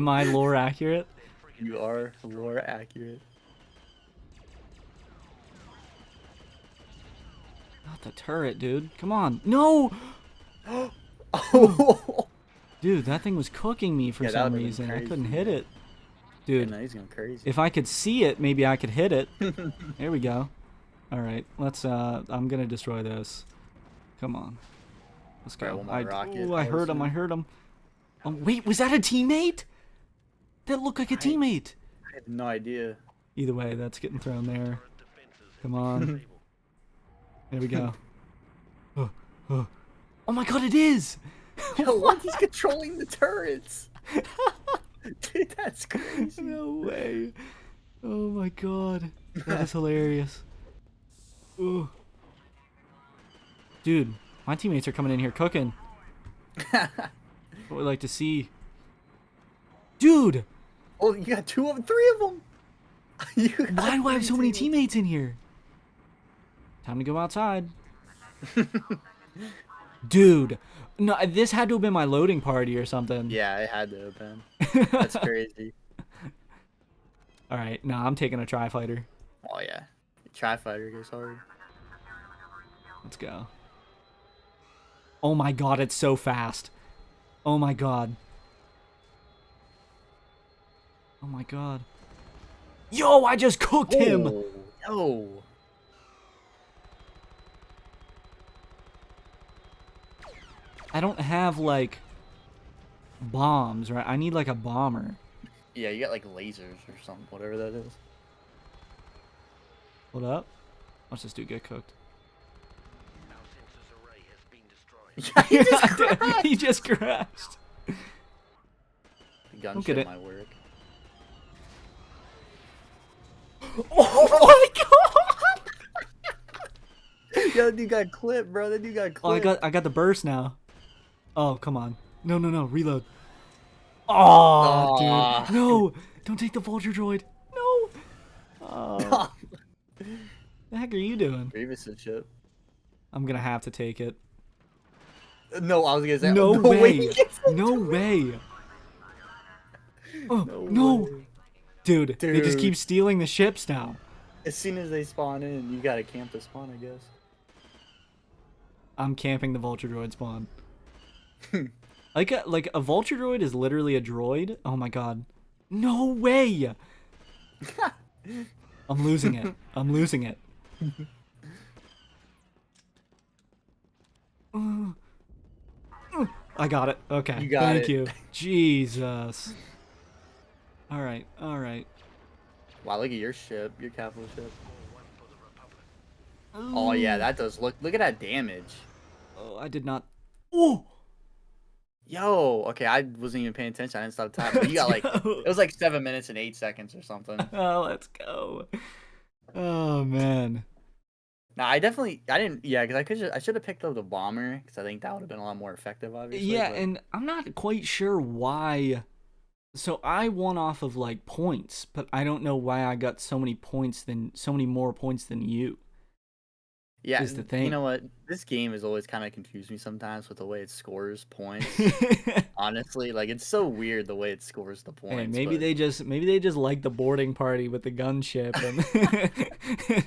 I lore accurate? You are lore accurate. Not the turret, dude. Come on. No! Oh, Dude, that thing was cooking me for yeah, that some would have reason. been I crazy. couldn't hit it. Yeah, Dude, no, he's going crazy. if I could see it, maybe I could hit it. There we go. All right, let's. I'm gonna destroy this. Come on, let's Probably go. one more rocket. I heard him. I heard him. Oh wait, was that a teammate? That looked like a teammate. I have no idea. Either way, that's getting thrown there. Come on. There we go. Oh my god, it is! Yo, what? He's controlling the turrets. Dude, that's crazy. No way. Oh my god. That is hilarious. Ooh. Dude, my teammates are coming in here cooking. What we'd like to see. Dude! Oh, you got 3 of them. Why do I have so many teammates in here? Time to go outside. Dude. No, this had to have been my loading party or something. Yeah, it had to have been. That's crazy. Alright, nah, I'm taking a tri-fighter. Oh, yeah. Tri-fighter goes hard. Let's go. Oh my god, it's so fast. Oh my god. Oh my god. Yo, I just cooked him! Yo. I don't have, like, bombs, right? I need, like, a bomber. Yeah, you got, like, lasers or something, whatever that is. Hold up. Watch this dude get cooked. Yeah, he just crashed. He just crashed. The gun Look at shit it. might work. Oh my god! Yo, that dude got clipped, bro. That dude got clipped. Oh, I got the burst now. Oh, come on. No, reload. Oh, Aw. dude. No! Don't take the vulture droid. No! Oh. The heck are you doing? Grievous and shit. I'm gonna have to take it. No, I was gonna say No way. way! he gets the No turret. way! Oh, No no! way. Dude, they just Dude. keep stealing the ships now. As soon as they spawn in, you gotta camp the spawn, I guess. I'm camping the vulture droid spawn. Like a vulture droid is literally a droid? Oh my god. No way! I'm losing it. I'm losing it. I got it. Okay. You got Thank it. you. Jesus. Alright, alright. Wow, look at your ship, your capital ship. Oh yeah, that does look at that damage. Oh, I did not. Oh! Yo, okay, I wasn't even paying attention. I didn't stop time. But you got like Let's go. it was like 7 minutes and 8 seconds or something. Oh, let's go. Oh man. Now I didn't, yeah, because I should have picked up the bomber because I think that would have been a lot more effective, obviously. Yeah, but- and I'm not quite sure why. So I won off of like points, but I don't know why I got so many more points than you. yeah, is the thing. You know what? This game has always kind of confused me sometimes with the way it scores points. Honestly, like it's so weird the way it scores the points. Hey, maybe but- they just like the boarding party with the gunship and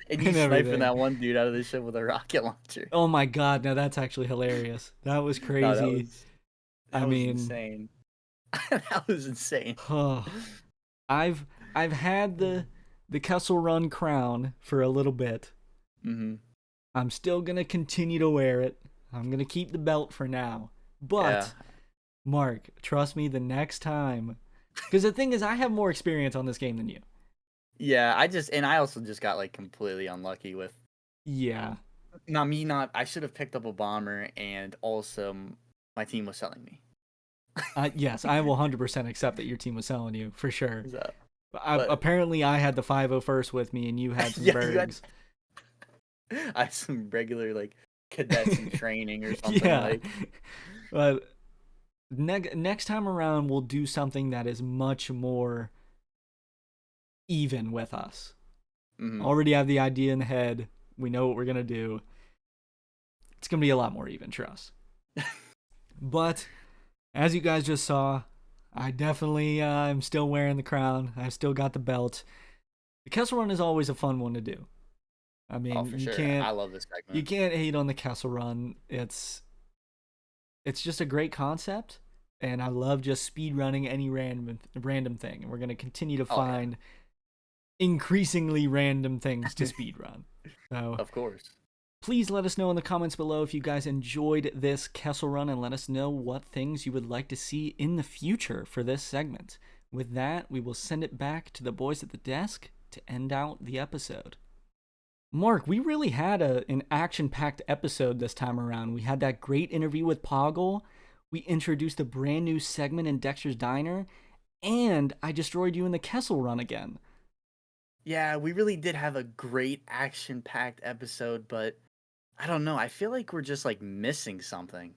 and you and sniping everything. that one dude out of the ship with a rocket launcher. Oh my god, now that's actually hilarious. That was crazy. No, that was, I was mean- insane. That was insane. Oh, I've had the Kessel Run crown for a little bit. Mm-hmm. I'm still gonna continue to wear it. I'm gonna keep the belt for now. But Yeah. Mark, trust me, the next time, because the thing is, I have more experience on this game than you. Yeah, I also just got like completely unlucky with Yeah. I should have picked up a bomber and also my team was selling me. Yes, I will 100% accept that your team was selling you for sure. So, Apparently, I had the 501st with me, and you had some Yeah, you had- bergs. I had some regular like cadets in training or something Yeah. like. But next time around, we'll do something that is much more even with us. Mhm. Already have the idea in the head. We know what we're gonna do. It's gonna be a lot more even, trust. But as you guys just saw, I definitely am still wearing the crown. I've still got the belt. The Kessel Run is always a fun one to do. I mean, Oh, for you sure. can't I love this segment. you can't hate on the Kessel Run. It's it's just a great concept, and I love just speed running any random thing. And we're gonna continue to find increasingly random things to speed run. So Of course. please let us know in the comments below if you guys enjoyed this Kessel Run, and let us know what things you would like to see in the future for this segment. With that, we will send it back to the boys at the desk to end out the episode. Mark, we really had an action-packed episode this time around. We had that great interview with Poggle, we introduced a brand new segment in Dexter's Diner, and I destroyed you in the Kessel Run again. Yeah, we really did have a great action-packed episode, but I don't know. I feel like we're just like missing something.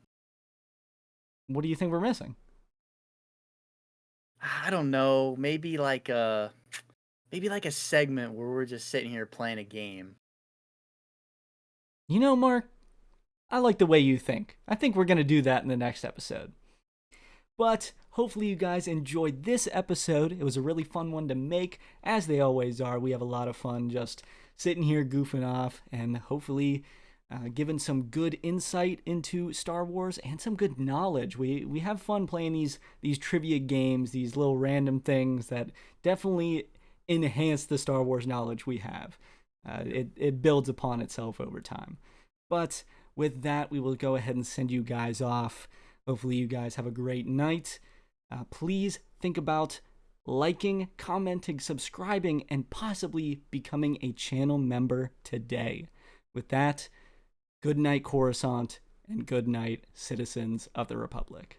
What do you think we're missing? I don't know. Maybe like a segment where we're just sitting here playing a game. You know, Mark, I like the way you think. I think we're going to do that in the next episode. But hopefully you guys enjoyed this episode. It was a really fun one to make, as they always are. We have a lot of fun just sitting here goofing off, and hopefully giving some good insight into Star Wars and some good knowledge. We have fun playing these trivia games, these little random things that definitely enhance the Star Wars knowledge we have. It builds upon itself over time. But with that, we will go ahead and send you guys off. Hopefully you guys have a great night. Please think about liking, commenting, subscribing, and possibly becoming a channel member today. With that, good night, Coruscant, and good night, citizens of the Republic.